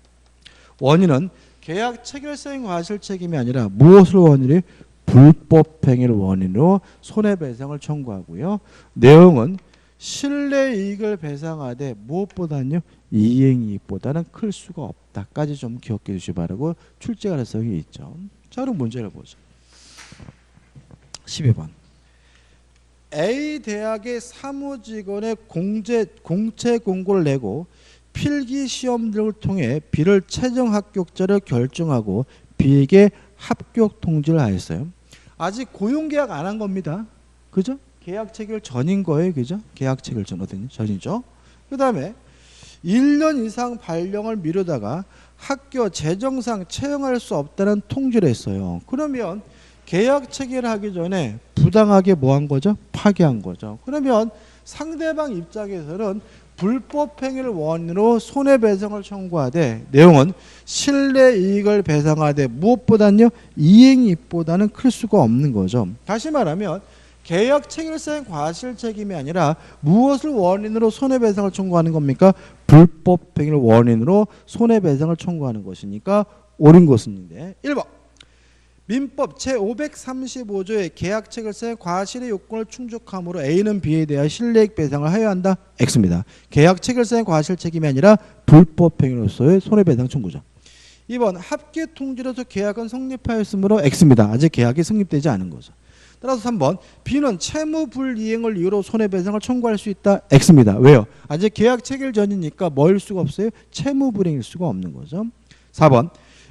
원인은 계약 체결상 과실 책임이 아니라 무엇을 원인으로? 불법 행위를 원인으로 손해배상을 청구하고요. 내용은 신뢰 이익을 배상하되 무엇보다는요 이행이익보다는 클 수가 없다까지 좀 기억해 주시기 바라고 출제 가능성이 있죠. 자, 그럼 문제를 보죠. 12번 A 대학의 사무직원의 공채 공고를 내고 필기 시험 등을 통해 B를 최종 합격자를 결정하고 B에게 합격 통지를 하였어요. 아직 고용계약 안 한 겁니다. 그죠? 계약 체결 전인 거예요. 그죠? 계약 체결 전 전이죠. 그 다음에 1년 이상 발령을 미루다가 학교 재정상 채용할 수 없다는 통지를 했어요. 그러면 계약 체결하기 전에 부당하게 뭐 한 거죠? 파기한 거죠. 그러면 상대방 입장에서는 불법 행위를 원인으로 손해배상을 청구하되 내용은 실내이익을 배상하되 무엇보다는요 이행이익보다는 클 수가 없는 거죠. 다시 말하면 계약 체결사의 과실책임이 아니라 무엇을 원인으로 손해배상을 청구하는 겁니까? 불법 행위를 원인으로 손해배상을 청구하는 것이니까 옳은 것인데 1번 민법 제535조의 계약 체결사의 과실의 요건을 충족함으로 A는 B에 대하여 실내이익 배상을 하여야 한다. X입니다. 계약 체결사의 과실 책임이 아니라 불법 행위로서의 손해배상 청구죠. 2번 합계 통지로서 계약은 성립하였으므로 X입니다. 아직 계약이 성립되지 않은 거죠. 따라서 3번 B는 채무 불이행을 이유로 손해배상을 청구할 수 있다. X입니다. 왜요? 아직 계약 체결 전이니까 뭐일 수가 없어요? 채무 불이행일 수가 없는 거죠. 4번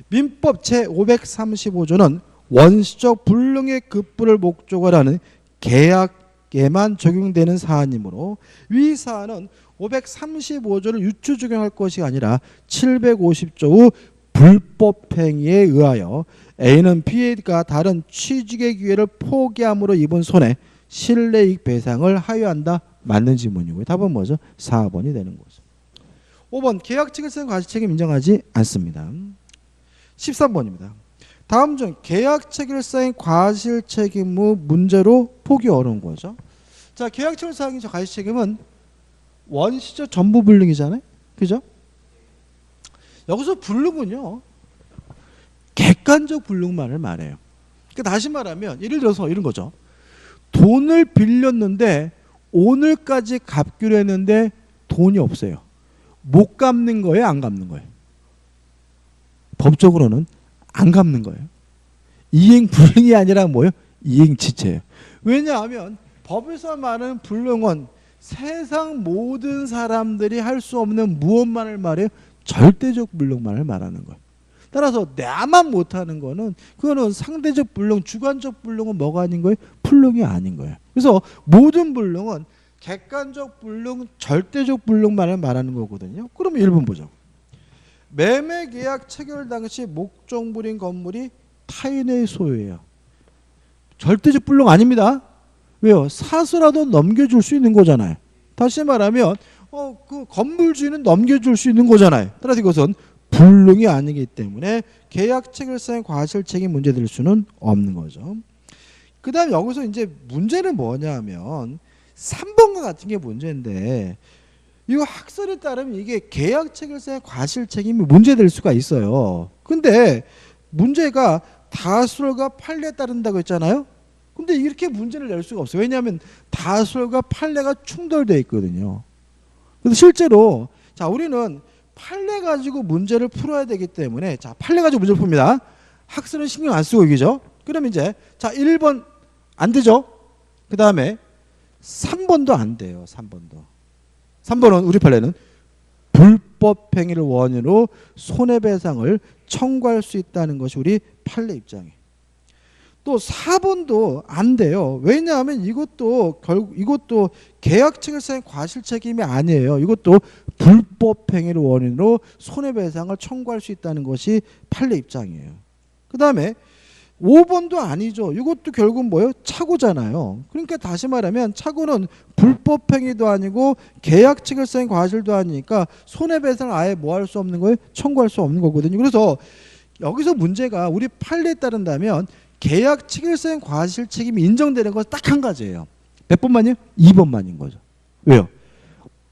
민법 제535조는 원시적 불능의 급부를 목적으로 하는 계약에만 적용되는 사안이므로 위 사안은 535조를 유추 적용할 것이 아니라 750조 후 불법 행위에 의하여 A는 B가 다른 취직의 기회를 포기함으로 입은 손해 실내이익 배상을 하여한다. 맞는 지문이고요. 답은 뭐죠? 4번이 되는 거죠. 5번 계약 체결사의 과실책임 인정하지 않습니다. 13번입니다. 다음 중 계약 체결사의 과실책임 후 문제로 보기 어려운 거죠. 자, 계약 체결사의 과실책임은 원시적 전부 불능이잖아요. 그죠? 여기서 불능은요. 객관적 불능만을 말해요. 그러니까 다시 말하면 예를 들어서 이런 거죠. 돈을 빌렸는데 오늘까지 갚기로 했는데 돈이 없어요. 못 갚는 거예요? 안 갚는 거예요? 법적으로는 안 갚는 거예요. 이행 불능이 아니라 뭐예요? 이행지체예요. 왜냐하면 법에서 말하는 불능은 세상 모든 사람들이 할 수 없는 무엇만을 말해요? 절대적 불능만을 말하는 거예요. 따라서 나만 못하는 거는 그거는 상대적 불능, 주관적 불능은 뭐가 아닌 거예요? 불능이 아닌 거예요. 그래서 모든 불능은 객관적 불능, 절대적 불능만을 말하는 거거든요. 그러면 1번 보자고. 매매계약 체결 당시 목적물인 건물이 타인의 소유예요. 절대적 불능 아닙니다. 왜요? 사서라도 넘겨줄 수 있는 거잖아요. 다시 말하면 그 건물 주인은 넘겨줄 수 있는 거잖아요. 따라서 이것은 불능이 아니기 때문에 계약 체결사의 과실책임 문제될 수는 없는 거죠. 그 다음에 여기서 이제 문제는 뭐냐면 3번과 같은 게 문제인데 이거 학설에 따르면 이게 계약 체결사의 과실책임이 문제될 수가 있어요. 근데 문제가 다수설과 판례에 따른다고 했잖아요. 근데 이렇게 문제를 낼 수가 없어요. 왜냐하면 다수설과 판례가 충돌되어 있거든요. 그래서 실제로 자 우리는 판례 가지고 문제를 풀어야 되기 때문에 자 판례 가지고 문제를 풉니다. 학설은 신경 안 쓰고 이기죠. 그럼 이제 자 1번 안 되죠. 그 다음에 3번도 안 돼요. 3번은 우리 판례는 불법 행위를 원인으로 손해배상을 청구할 수 있다는 것이 우리 판례 입장이에요. 또 4번도 안 돼요. 왜냐하면 이것도 계약 체결사의 과실책임이 아니에요. 이것도 불법 행위를 원인으로 손해배상을 청구할 수 있다는 것이 판례 입장이에요. 그 다음에 5번도 아니죠. 이것도 결국 뭐예요? 착오잖아요. 그러니까 다시 말하면 착오는 불법 행위도 아니고 계약 체결사의 과실도 아니니까 손해배상을 아예 뭐 할 수 없는 거예요? 청구할 수 없는 거거든요. 그래서 여기서 문제가 우리 판례에 따른다면 계약 체결사의 과실책임이 인정되는 것은 딱 한 가지예요. 몇 번만요? 2번만인 거죠. 왜요?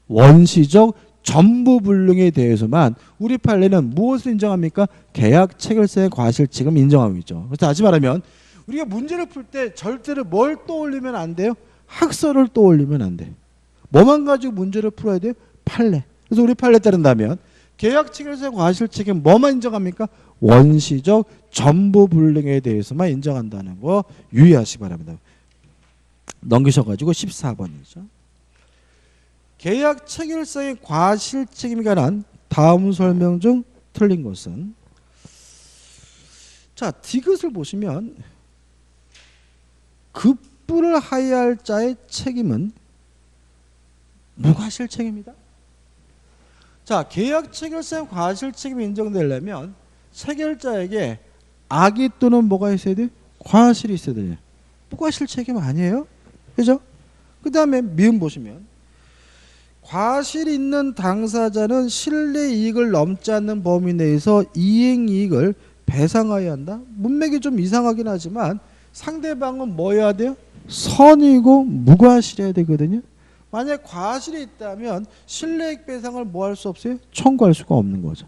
원시적 전부 불능에 대해서만 우리 판례는 무엇을 인정합니까? 계약 체결사의 과실책임을 인정하고 있죠. 그래서 다시 말하면 우리가 문제를 풀 때 절대로 뭘 떠올리면 안 돼요? 학설을 떠올리면 안 돼. 뭐만 가지고 문제를 풀어야 돼요? 판례. 그래서 우리 판례에 따른다면 계약 체결사의 과실책임 뭐만 인정합니까? 원시적 전부 불능에 대해서만 인정한다는 거 유의하시기 바랍니다. 넘기셔가지고 14번이죠. 계약 체결사의 과실책임에 관한 다음 설명 중 틀린 것은 자 디귿을 보시면 급부를 하여할 자의 책임은 무과실책임이다. 자 계약 체결사의 과실책임이 인정되려면 체결자에게 악의 또는 뭐가 있어야 돼? 과실이 있어야 돼요. 무과실책임 아니에요? 그죠? 그 다음에 미음 보시면 과실 있는 당사자는 실내 이익을 넘지 않는 범위 내에서 이행이익을 배상하여야 한다. 문맥이 좀 이상하긴 하지만 상대방은 뭐 해야 돼요? 선이고 무과실해야 되거든요. 만약 과실이 있다면 실내이익 배상을 뭐 할 수 없어요? 청구할 수가 없는 거죠.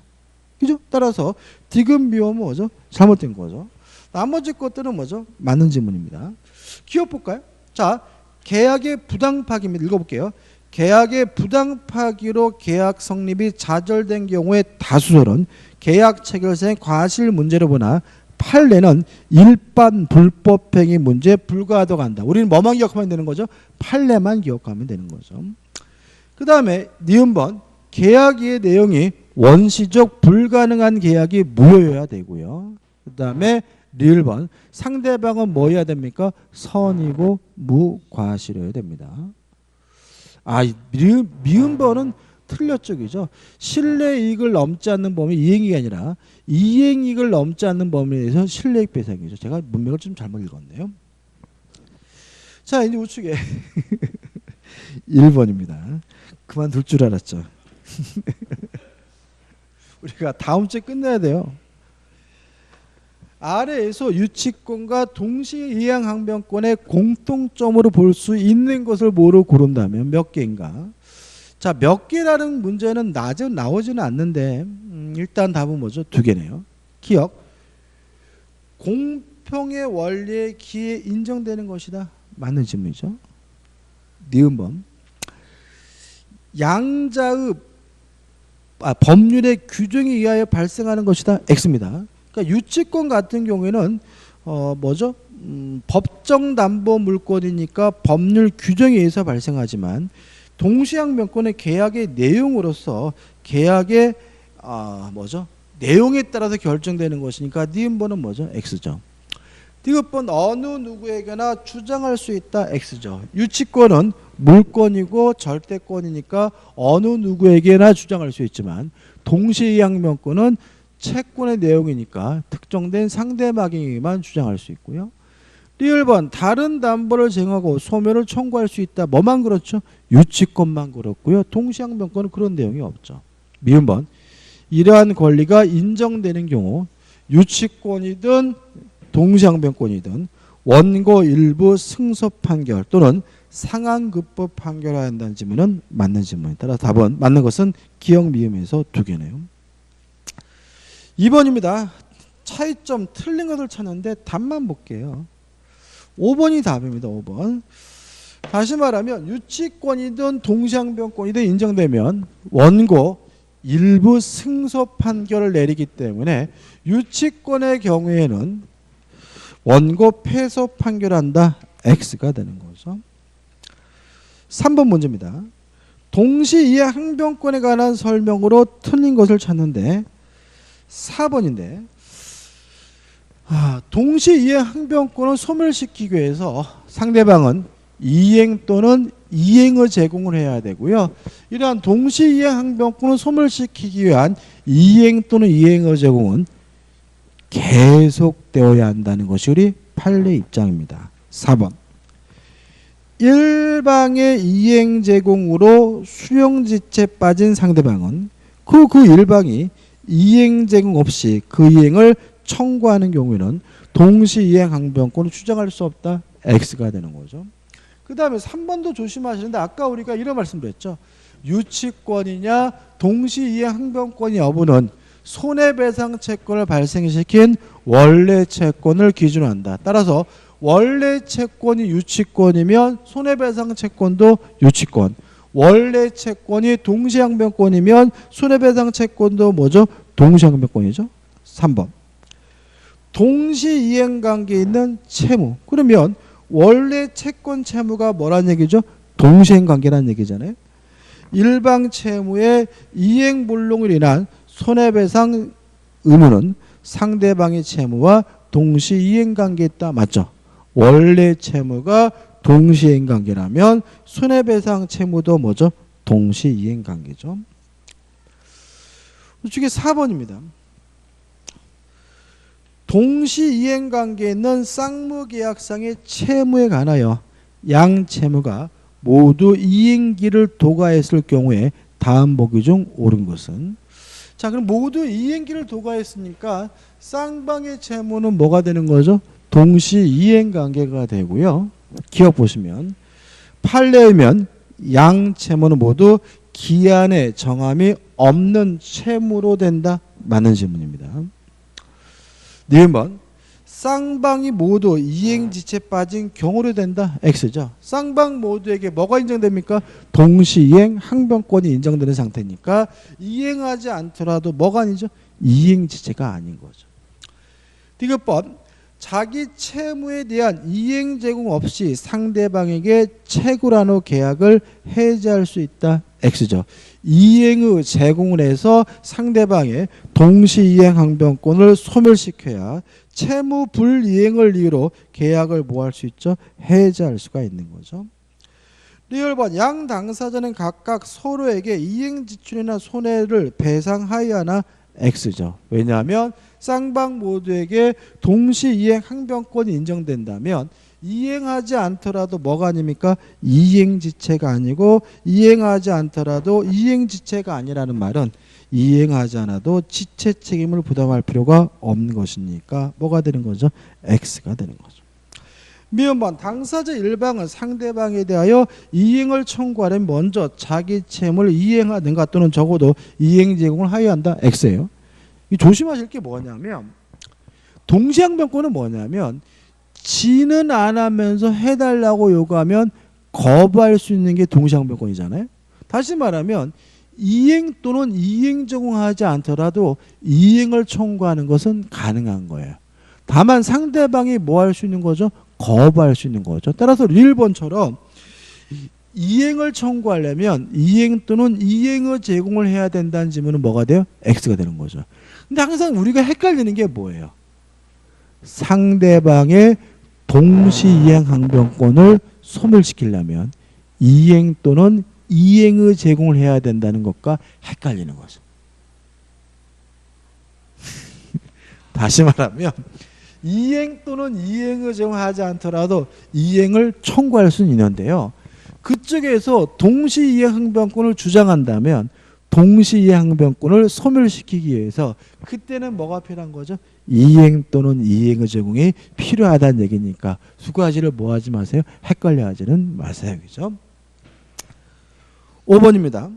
그죠? 따라서 디귿 미음은 뭐죠? 잘못된 거죠. 나머지 것들은 뭐죠? 맞는 지문입니다. 기억 볼까요? 자, 계약의 부당파기입니다. 읽어볼게요. 계약의 부당파기로 계약 성립이 좌절된 경우의 다수설은 계약 체결상의 과실 문제로 보나 판례는 일반 불법행위 문제에 불과하다고 한다. 우리는 뭐만 기억하면 되는 거죠? 판례만 기억하면 되는 거죠. 그 다음에 니은번 계약의 내용이 원시적 불가능한 계약이 무효여야 되고요. 그 다음에 리을번 상대방은 뭐 해야 됩니까? 선이고 무과실해야 됩니다. 미음번은 틀렸죠, 그죠? 실내이익을 넘지 않는 범위 이행이익이 아니라 이행이익을 넘지 않는 범위에 대해서 실내이익 배상이죠. 제가 문맥을 좀 잘못 읽었네요. 자, 이제 우측에 1번입니다. 그만둘 줄 알았죠. 우리가 다음 주에 끝내야 돼요. 아래에서 유치권과 동시이행항변권의 공통점으로 볼 수 있는 것을 뭐로 고른다면 몇 개인가? 자, 몇 개라는 문제는 나오지는 않는데 일단 답은 뭐죠? 2개네요. 기억. 공평의 원리에 기에 인정되는 것이다. 맞는 질문이죠. 니은번. 양자의 법률의 규정에 의하여 발생하는 것이다. X입니다. 그러니까 유치권 같은 경우에는 뭐죠? 법정 담보 물권이니까 법률 규정에 의해서 발생하지만 동시항변권의 계약의 내용으로서 계약의 뭐죠? 내용에 따라서 결정되는 것이니까 니은번은 뭐죠? X죠. 디귿번 어느 누구에게나 주장할 수 있다. X죠. 유치권은 물권이고 절대권이니까 어느 누구에게나 주장할 수 있지만 동시항변권은 채권의 내용이니까 특정된 상대방에게만 주장할 수 있고요. 리을번 다른 담보를 제공하고 소멸을 청구할 수 있다. 뭐만 그렇죠? 유치권만 그렇고요. 동시항변권은 그런 내용이 없죠. 미음번 이러한 권리가 인정되는 경우 유치권이든 동시항변권이든 원고 일부 승소 판결 또는 상한급부 판결해야 한다는 질문은 맞는 질문에 따라 답은 맞는 것은 기억 미음에서 2개네요. 2번입니다. 차이점 틀린 것을 찾는데 답만 볼게요. 5번이 답입니다. 5번. 다시 말하면 유치권이든 동시항변권이든 인정되면 원고 일부 승소 판결을 내리기 때문에 유치권의 경우에는 원고 패소 판결한다. X가 되는 거죠. 3번 문제입니다. 동시이해항변권에 관한 설명으로 틀린 것을 찾는데 4번인데 동시이해항변권을 소멸시키기 위해서 상대방은 이행 또는 이행을 제공을 해야 되고요. 이러한 동시이해항변권을 소멸시키기 위한 이행 또는 이행의 제공은 계속되어야 한다는 것이 우리 판례 입장입니다. 4번 일방의 이행 제공으로 수령지체에 빠진 상대방은 그 일방이 이행 제공 없이 그 이행을 청구하는 경우에는 동시이행항변권을 주장할 수 없다. X가 되는 거죠. 그 다음에 3번도 조심하시는데 아까 우리가 이런 말씀드렸죠. 유치권이냐 동시이행항변권이 여부는 손해배상 채권을 발생시킨 원래 채권을 기준으로 한다. 따라서 원래 채권이 유치권이면 손해배상 채권도 유치권, 원래 채권이 동시항변권이면 손해배상 채권도 뭐죠? 동시항변권이죠. 3번 동시이행관계에 있는 채무. 그러면 원래 채권 채무가 뭐란 얘기죠? 동시행관계라는 얘기잖아요. 일방 채무의 이행불능으로 인한 손해배상 의무는 상대방의 채무와 동시이행관계에 있다. 맞죠? 원래 채무가 동시이행관계라면 손해배상 채무도 뭐죠? 동시이행관계죠. 이쪽에 4번입니다. 동시이행관계에 있는 쌍무계약상의 채무에 관하여 양 채무가 모두 이행기를 도과했을 경우에 다음 보기 중 옳은 것은? 자, 그럼 모두 이행기를 도과했으니까 쌍방의 채무는 뭐가 되는 거죠? 동시 이행 관계가 되고요. 기억 보시면 판례면 양 채무는 모두 기한의 정함이 없는 채무로 된다. 맞는 질문입니다. 니은번 쌍방이 모두 이행지체 빠진 경우로 된다. X죠. 쌍방 모두에게 뭐가 인정됩니까? 동시이행 항변권이 인정되는 상태니까 이행하지 않더라도 뭐가 아니죠? 이행지체가 아닌 거죠. 디귿번 자기 채무에 대한 이행 제공 없이 상대방에게 채굴한 후 계약을 해지할 수 있다. X죠. 이행의 제공을 해서 상대방의 동시이행 항변권을 소멸시켜야 채무 불이행을 이유로 계약을 뭐 할 수 있죠? 해지할 수가 있는 거죠. 리얼번 양 당사자는 각각 서로에게 이행 지출이나 손해를 배상하여야 하나? X죠. 왜냐하면 쌍방 모두에게 동시이행 항변권이 인정된다면 이행하지 않더라도 뭐가 아닙니까? 이행지체가 아니고 이행하지 않더라도 이행지체가 아니라는 말은 이행하지 않아도 지체 책임을 부담할 필요가 없는 것이니까 뭐가 되는 거죠? X가 되는 거죠. 미음번 당사자 일방은 상대방에 대하여 이행을 청구하려면 먼저 자기 채무를 이행하든가 또는 적어도 이행 제공을 하여야 한다. X예요. 조심하실 게 뭐냐면 동시항변권은 뭐냐면 지는 안 하면서 해달라고 요구하면 거부할 수 있는 게 동시항변권이잖아요. 다시 말하면 이행 또는 이행 제공하지 않더라도 이행을 청구하는 것은 가능한 거예요. 다만 상대방이 뭐 할 수 있는 거죠? 거부할 수 있는 거죠. 따라서 1번처럼 이행을 청구하려면 이행 또는 이행의 제공을 해야 된다는 질문은 뭐가 돼요? X가 되는 거죠. 근데 항상 우리가 헷갈리는 게 뭐예요? 상대방의 동시이행 항변권을 소멸시키려면 이행 또는 이행의 제공을 해야 된다는 것과 헷갈리는 거죠. 다시 말하면 이행 또는 이행의 제공하지 않더라도 이행을 청구할 수는 있는데요. 그쪽에서 동시이행 항변권을 주장한다면 동시이행 항변권을 소멸시키기 위해서 그때는 뭐가 필요한 거죠? 이행 또는 이행의 제공이 필요하다는 얘기니까 두 가지를 뭐 하지 마세요? 헷갈려 하지는 마세요. 그죠? 5번입니다.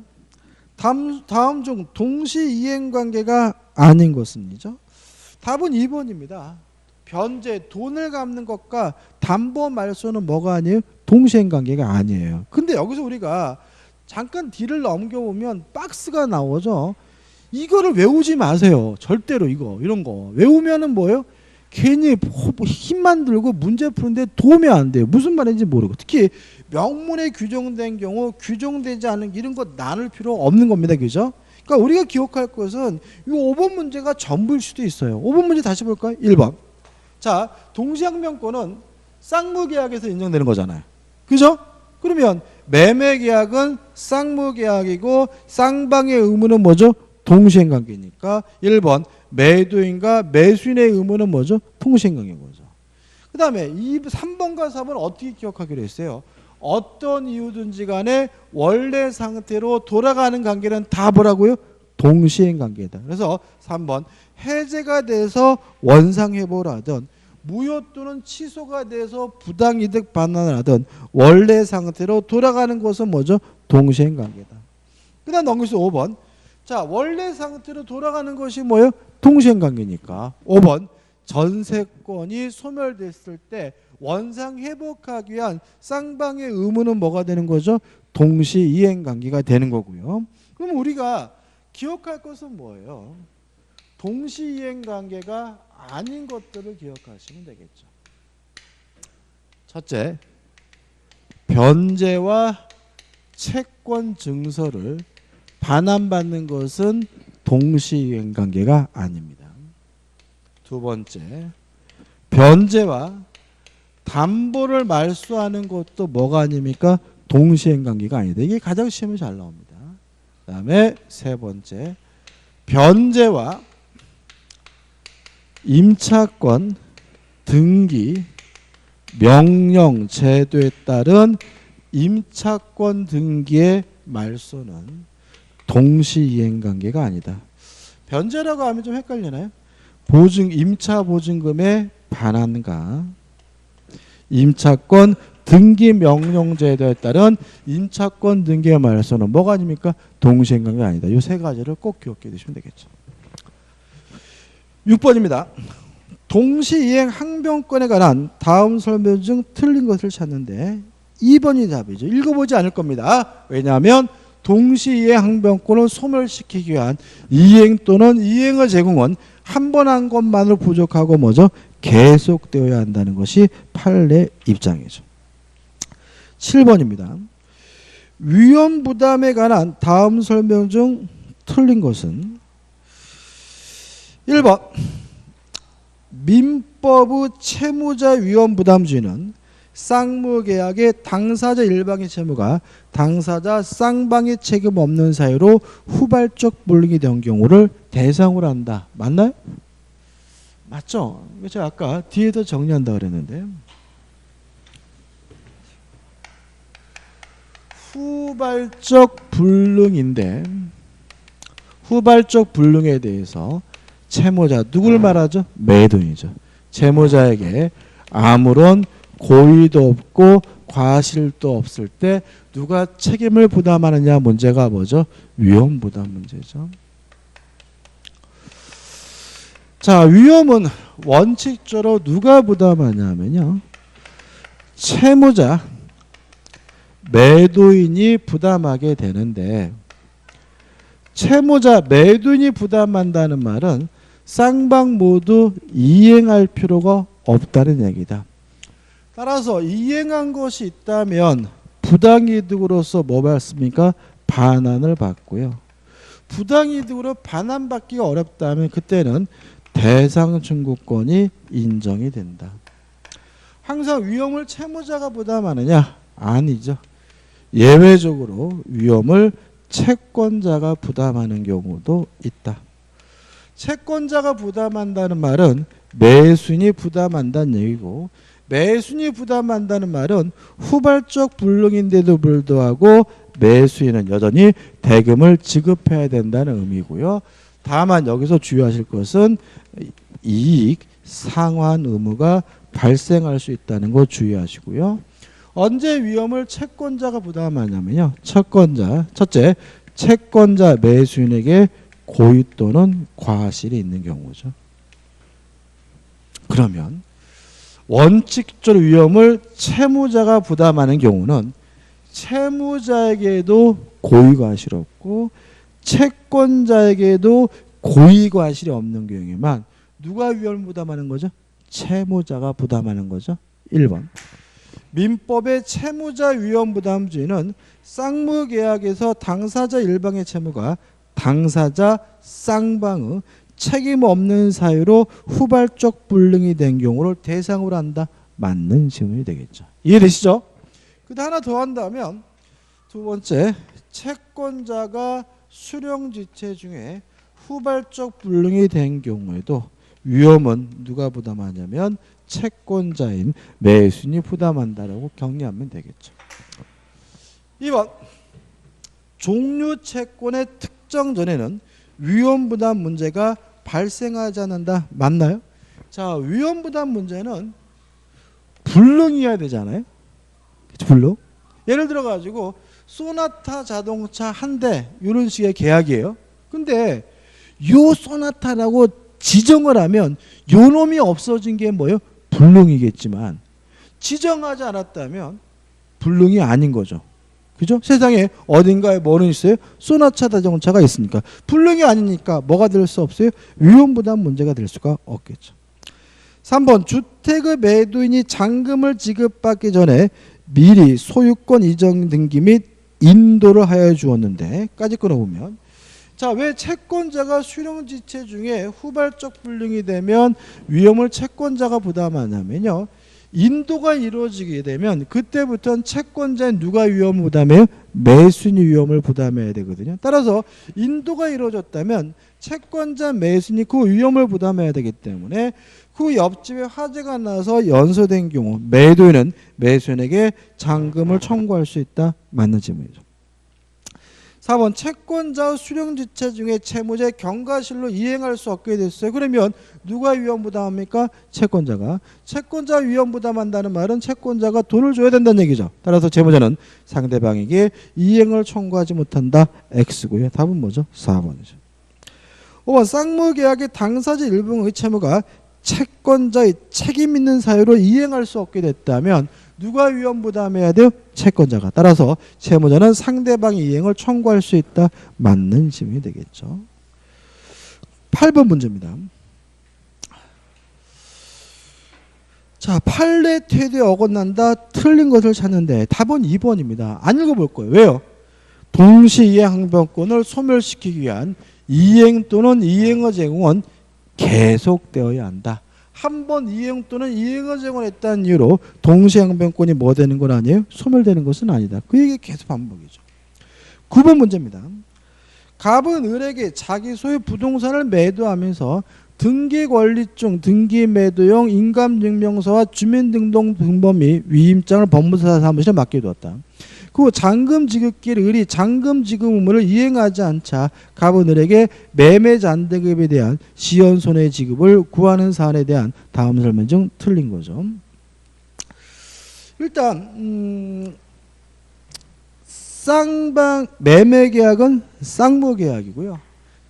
다음 중 동시이행 관계가 아닌 것은이죠. 답은 2번입니다. 변제, 돈을 갚는 것과 담보 말소는 뭐가 아니에요? 동시이행 관계가 아니에요. 근데 여기서 우리가 잠깐 뒤를 넘겨보면 박스가 나오죠. 이거를 외우지 마세요. 절대로 이런 거. 외우면은 뭐예요? 괜히 힘만 들고 문제 푸는데 도움이 안 돼요. 무슨 말인지 모르고. 특히 명문에 규정된 경우 규정되지 않은 이런 거 나눌 필요 없는 겁니다. 그죠? 그러니까 우리가 기억할 것은 이 5번 문제가 전부일 수도 있어요. 5번 문제 다시 볼까요? 1번. 자, 동시항변권은 쌍무계약에서 인정되는 거잖아요. 그죠? 그러면 매매계약은 쌍무계약이고 쌍방의 의무는 뭐죠? 동시행관계니까 1번 매도인과 매수인의 의무는 뭐죠? 동시행관계인 거죠. 그 다음에 3번과 4번 어떻게 기억하기로 했어요? 어떤 이유든지 간에 원래 상태로 돌아가는 관계는 다 뭐라고요? 동시행관계다. 그래서 3번 해제가 돼서 원상회복을 하든 무효 또는 취소가 돼서 부당이득 반환을 하든 원래 상태로 돌아가는 것은 뭐죠? 동시행관계다. 그 다음 넘겨서 5번. 자, 원래 상태로 돌아가는 것이 뭐예요? 동시행관계니까 5번 전세권이 소멸됐을 때 원상 회복하기 위한 쌍방의 의무는 뭐가 되는 거죠? 동시이행관계가 되는 거고요. 그럼 우리가 기억할 것은 뭐예요? 동시이행관계가 아닌 것들을 기억하시면 되겠죠. 첫째, 변제와 채권 증서를 반환받는 것은 동시이행관계가 아닙니다. 두 번째, 변제와 담보를 말소하는 것도 뭐가 아닙니까? 동시이행관계가 아니다. 이게 가장 시험에 잘 나옵니다. 그 다음에 세 번째, 변제와 임차권, 등기, 명령, 제도에 따른 임차권 등기의 말소는 동시이행관계가 아니다. 변제라고 하면 좀 헷갈리나요? 임차 보증금의 반환과 임차권 등기 명령제도에 따른 임차권 등기의 말소는 뭐가 아닙니까? 동시이행관계가 아니다. 이 세 가지를 꼭 기억해 두시면 되겠죠. 6번입니다. 동시이행 항변권에 관한 다음 설명 중 틀린 것을 찾는데 2번이 답이죠. 읽어보지 않을 겁니다. 왜냐하면 동시이행 항변권을 소멸시키기 위한 이행 또는 이행의 제공은 한 번 한 것만으로 부족하고 뭐죠? 계속되어야 한다는 것이 판례 입장이죠. 7번입니다. 위험 부담에 관한 다음 설명 중 틀린 것은 1번 민법의 채무자 위험 부담주의는 쌍무계약의 당사자 일방의 채무가 당사자 쌍방의 책임 없는 사유로 후발적 불능이 된 경우를 대상으로 한다. 맞나요? 맞죠? 제가 아까 뒤에서 정리한다 그랬는데 후발적 불능인데 후발적 불능에 대해서 채무자 누굴 말하죠? 매도인이죠. 채무자에게 아무런 고의도 없고 과실도 없을 때 누가 책임을 부담하느냐 문제가 뭐죠? 위험 부담 문제죠. 자, 위험은 원칙적으로 누가 부담하냐면요. 채무자, 매도인이 부담하게 되는데 채무자, 매도인이 부담한다는 말은 쌍방 모두 이행할 필요가 없다는 얘기다. 따라서 이행한 것이 있다면 부당이득으로서 뭐 받습니까? 반환을 받고요. 부당이득으로 반환받기가 어렵다면 그때는 대상 청구권이 인정이 된다. 항상 위험을 채무자가 부담하느냐? 아니죠. 예외적으로 위험을 채권자가 부담하는 경우도 있다. 채권자가 부담한다는 말은 매수인이 부담한다는 얘기고 매수인이 부담한다는 말은 후발적 불능인데도 불구하고 매수인은 여전히 대금을 지급해야 된다는 의미고요. 다만 여기서 주의하실 것은 이익 상환 의무가 발생할 수 있다는 거 주의하시고요. 언제 위험을 채권자가 부담하냐면요. 첫째, 채권자 매수인에게 고의 또는 과실이 있는 경우죠. 그러면 원칙적 위험을 채무자가 부담하는 경우는 채무자에게도 고의 과실이 없고 채권자에게도 고의 과실이 없는 경우에만 누가 위험을 부담하는 거죠? 채무자가 부담하는 거죠. 1번. 민법의 채무자 위험 부담주의는 쌍무계약에서 당사자 일방의 채무가 당사자 쌍방의 책임 없는 사유로 후발적 불능이 된 경우를 대상으로 한다. 맞는 질문이 되겠죠. 이해되시죠? 근데 하나 더 한다면 두 번째, 채권자가 수령지체 중에 후발적 불능이 된 경우에도 위험은 누가 부담하냐면 채권자인 매수인이 부담한다라고 정리하면 되겠죠. 2번, 종류 채권의 특정 전에는 위험 부담 문제가 발생하지 않는다. 맞나요? 자, 위험 부담 문제는 불능이어야 되잖아요. 불능. 예를 들어 가지고 소나타 자동차 한 대 이런 식의 계약이에요. 근데 요 소나타라고 지정을 하면 요 놈이 없어진 게 뭐예요? 불능이겠지만 지정하지 않았다면 불능이 아닌 거죠. 그죠? 세상에 어딘가에 뭐는 있어요? 소나타 자동차가 있으니까 불능이 아니니까 뭐가 될 수 없어요? 위험 부담 문제가 될 수가 없겠죠. 3번, 주택의 매도인이 잔금을 지급받기 전에 미리 소유권 이전 등기 및 인도를 하여 주었는데 까지 끊어보면 자, 왜 채권자가 수령지체 중에 후발적 불능이 되면 위험을 채권자가 부담하냐면요. 인도가 이루어지게 되면 그때부터는 채권자인 누가 위험을 부담해요? 매수인이 위험을 부담해야 되거든요. 따라서 인도가 이루어졌다면 채권자 매수인이 그 위험을 부담해야 되기 때문에 그 옆집에 화재가 나서 연소된 경우 매도인은 매수인에게 잔금을 청구할 수 있다. 맞는 질문이죠. 4번 채권자 수령지체 중에 채무자의 경과실로 이행할 수 없게 됐어요. 그러면 누가 위험 부담합니까? 채권자가. 채권자 위험 부담한다는 말은 채권자가 돈을 줘야 된다는 얘기죠. 따라서 채무자는 상대방에게 이행을 청구하지 못한다. X고요. 답은 뭐죠? 4번이죠. 5번 쌍무계약의 당사자 일부의 채무가 채권자의 책임 있는 사유로 이행할 수 없게 됐다면 누가 위험 부담해야 돼요? 채권자가. 따라서 채무자는 상대방의 이행을 청구할 수 있다. 맞는 질문이 되겠죠. 8번 문제입니다. 자, 판례 태도에 어긋난다. 틀린 것을 찾는데 답은 2번입니다. 안 읽어볼 거예요. 왜요? 동시 이행 항변권을 소멸시키기 위한 이행 또는 이행의 제공은 계속되어야 한다. 한 번 이행 또는 이행을 제공했다는 이유로 동시항변권이 뭐 되는 건 아니에요? 소멸되는 것은 아니다. 그 얘기 계속 반복이죠. 9번 문제입니다. 갑은 을에게 자기 소유 부동산을 매도하면서 등기권리증, 등기매도용 인감증명서와 주민등록 등본 및 위임장을 법무사 사무실에 맡겨두었다. 그 잔금 지급기일 을이 잔금 지급 의무를 이행하지 않자 갑은 을에게 매매 잔대급에 대한 시연 손해 지급을 구하는 사안에 대한 다음 설명 중 틀린 거죠. 일단 쌍방 매매 계약은 쌍무 계약이고요.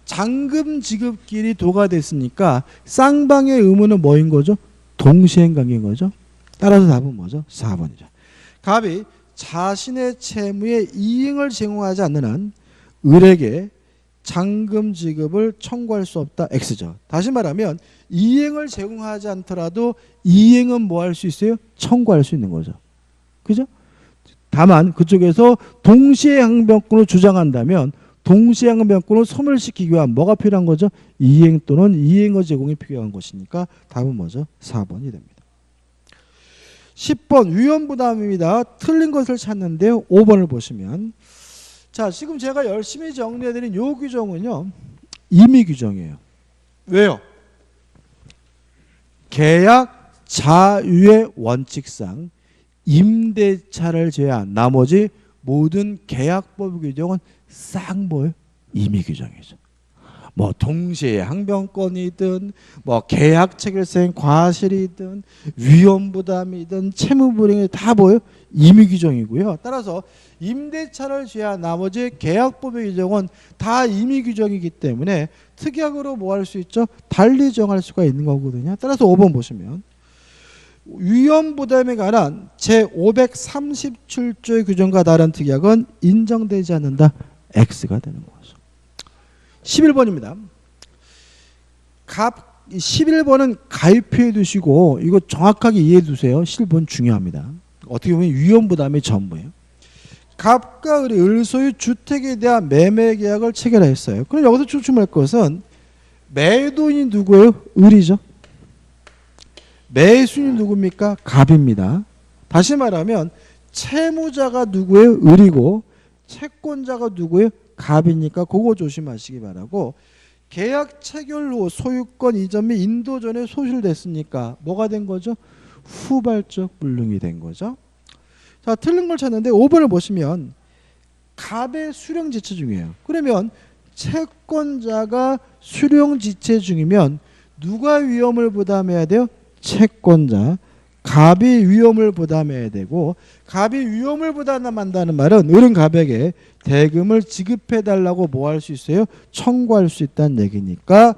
잔금 지급기일이 도가 됐으니까 쌍방의 의무는 뭐인 거죠? 동시행 관계인 거죠. 따라서 답은 뭐죠? 4번이죠. 갑이 자신의 채무에 이행을 제공하지 않는 한 을에게 잔금 지급을 청구할 수 없다. X죠. 다시 말하면 이행을 제공하지 않더라도 이행은 뭐 할 수 있어요? 청구할 수 있는 거죠. 그죠? 다만 그쪽에서 동시에 항변권을 주장한다면 동시에 항변권을 소멸시키기 위한 뭐가 필요한 거죠? 이행 또는 이행의 제공이 필요한 것이니까 답은 뭐죠? 4번이 됩니다. 10번 위험부담입니다. 틀린 것을 찾는데요. 5번을 보시면 자 지금 제가 열심히 정리해드린 요 규정은요. 임의 규정이에요. 왜요? 계약 자유의 원칙상 임대차를 제외한 나머지 모든 계약법 규정은 싹 뭐예요? 임의 규정이죠. 뭐 동시에 항변권이든 뭐 계약 체결성 과실이든 위험 부담이든 채무 불이익이 다 뭐예요? 임의 규정이고요. 따라서 임대차를 제외한 나머지 계약법의 규정은 다 임의 규정이기 때문에 특약으로 뭐 할 수 있죠? 달리 정할 수가 있는 거거든요. 따라서 5번 보시면 위험 부담에 관한 제537조의 규정과 다른 특약은 인정되지 않는다. X가 되는 거죠. 11번입니다. 11번은 가입해 두시고 이거 정확하게 이해해 두세요. 11번 중요합니다. 어떻게 보면 위험 부담의 전부예요. 갑과 을이 을소유 주택에 대한 매매 계약을 체결했어요. 그럼 여기서 추측할 것은 매도인이 누구예요? 을이죠. 매수인이 누굽니까? 갑입니다. 다시 말하면 채무자가 누구예요? 을이고 채권자가 누구예요? 갑이니까 그거 조심하시기 바라고 계약 체결 후 소유권 이전 및 인도 전에 소실됐으니까 뭐가 된 거죠? 후발적 불능이 된 거죠. 자, 틀린 걸 찾는데 5번을 보시면 갑의 수령지체 중이에요. 그러면 채권자가 수령지체 중이면 누가 위험을 부담해야 돼요? 채권자. 갑이 위험을 부담해야 되고 갑이 위험을 부담한다는 말은 을은 갑에게 대금을 지급해달라고 뭐 할 수 있어요? 청구할 수 있다는 얘기니까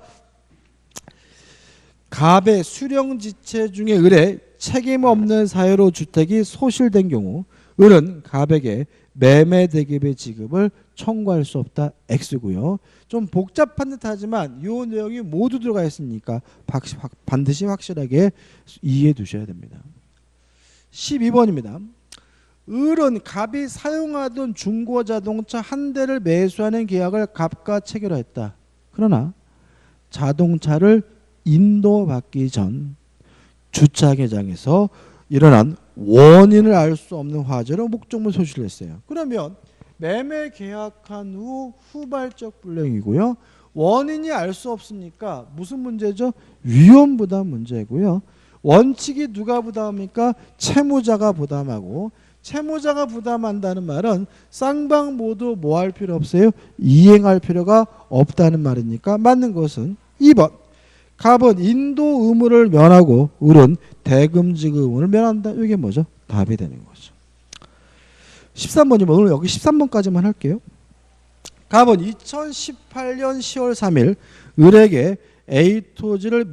갑의 수령지체 중에 을의 책임 없는 사유로 주택이 소실된 경우 을은 갑에게 매매 대금의 지급을 청구할 수 없다. X고요. 좀 복잡한 듯하지만 이 내용이 모두 들어가 있으니까 반드시 확실하게 이해해 두셔야 됩니다. 12번입니다. 을은 갑이 사용하던 중고자동차 한 대를 매수하는 계약을 갑과 체결했다. 그러나 자동차를 인도받기 전 주차계장에서 일어난 원인을 알 수 없는 화재로 목적물 소실을 했어요. 그러면 매매 계약한 후 후발적 불이행이고요. 원인이 알 수 없으니까 무슨 문제죠? 위험 부담 문제고요. 원칙이 누가 부담합니까? 채무자가 부담하고, 채무자가 부담한다는 말은 쌍방 모두 뭐 할 필요 없어요? 이행할 필요가 없다는 말이니까 맞는 것은 2번. 갑은 인도 의무를 면하고 을은 대금 지급 의무를 면한다. 이게 뭐죠? 답이 되는 거죠. 13번이면 오늘 여기 13번까지만 할게요. 갑은 2018년 10월 3일 을에게 A 토지를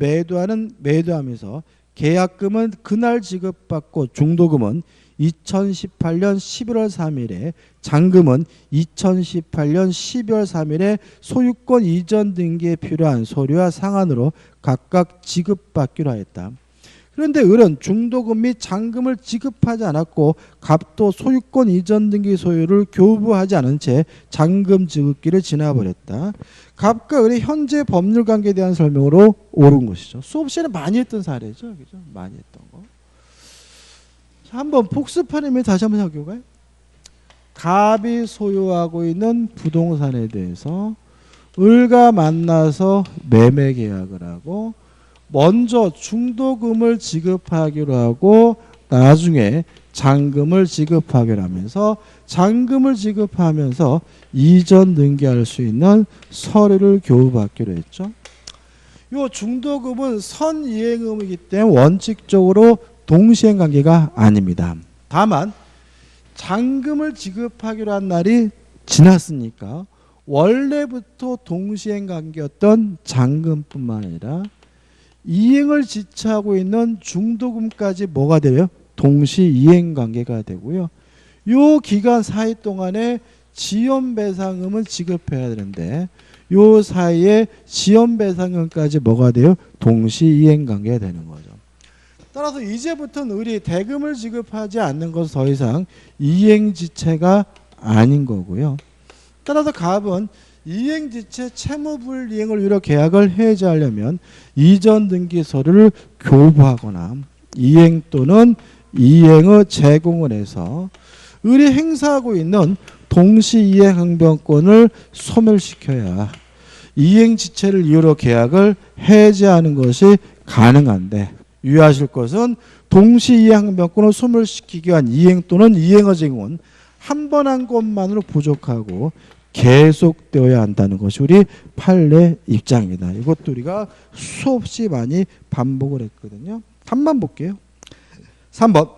매도하면서 계약금은 그날 지급받고 중도금은 2018년 11월 3일에 잔금은 2018년 12월 3일에 소유권 이전 등기에 필요한 서류와 상한으로 각각 지급받기로 하였다. 그런데 을은 중도금 및 잔금을 지급하지 않았고 갑도 소유권 이전 등기 소유를 교부하지 않은 채 잔금 지급기를 지나버렸다. 갑과 을의 현재 법률 관계에 대한 설명으로 옳은 것이죠. 수업 시간에 많이 했던 사례죠. 그죠? 많이 했던 거. 자, 한번 복습하려면 다시 한번 살펴볼까요? 갑이 소유하고 있는 부동산에 대해서 을과 만나서 매매 계약을 하고 먼저 중도금을 지급하기로 하고 나중에 잔금을 지급하기로 하면서 잔금을 지급하면서 이전 등기할 수 있는 서류를 교부받기로 했죠. 이 중도금은 선이행의무이기 때문에 원칙적으로 동시행 관계가 아닙니다. 다만 잔금을 지급하기로 한 날이 지났으니까 원래부터 동시행 관계였던 잔금뿐만 아니라 이행을 지체하고 있는 중도금까지 뭐가 돼요? 동시 이행 관계가 되고요. 요 기간 사이 동안에 지연배상금을 지급해야 되는데 요 사이에 지연배상금까지 뭐가 돼요? 동시 이행 관계가 되는 거죠. 따라서 이제부터는 을이 대금을 지급하지 않는 것은 더 이상 이행지체가 아닌 거고요. 따라서 갑은 이행지체 채무불이행을 위로 계약을 해제하려면 이전 등기 서류를 교부하거나 이행 또는 이행의 제공을 해서 을이 행사하고 있는 동시이행 항변권을 소멸시켜야 이행지체를 이유로 계약을 해제하는 것이 가능한데 유의하실 것은 동시이행 항변권을 소멸시키기 위한 이행 또는 이행의 제공은 한 번 한 것만으로 부족하고 계속되어야 한다는 것이 우리 판례 입장입니다. 이것도 우리가 수없이 많이 반복을 했거든요. 한번 볼게요. 3번.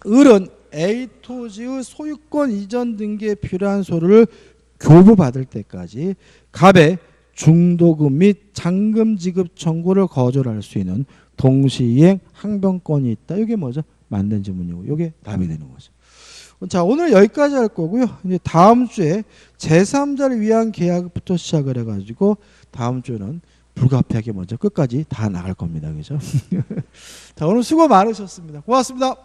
을은 A 토지의 소유권 이전 등기에 필요한 서류를 교부받을 때까지 갑의 중도금 및 잔금 지급 청구를 거절할 수 있는 동시이행 항변권이 있다. 이게 뭐죠? 맞는 질문이고 이게 답이 되는 거죠. 자, 오늘 여기까지 할 거고요. 이제 다음 주에 제3자를 위한 계약부터 시작을 해가지고 다음 주는 불가피하게 먼저 끝까지 다 나갈 겁니다. 그죠? 자, 오늘 수고 많으셨습니다. 고맙습니다.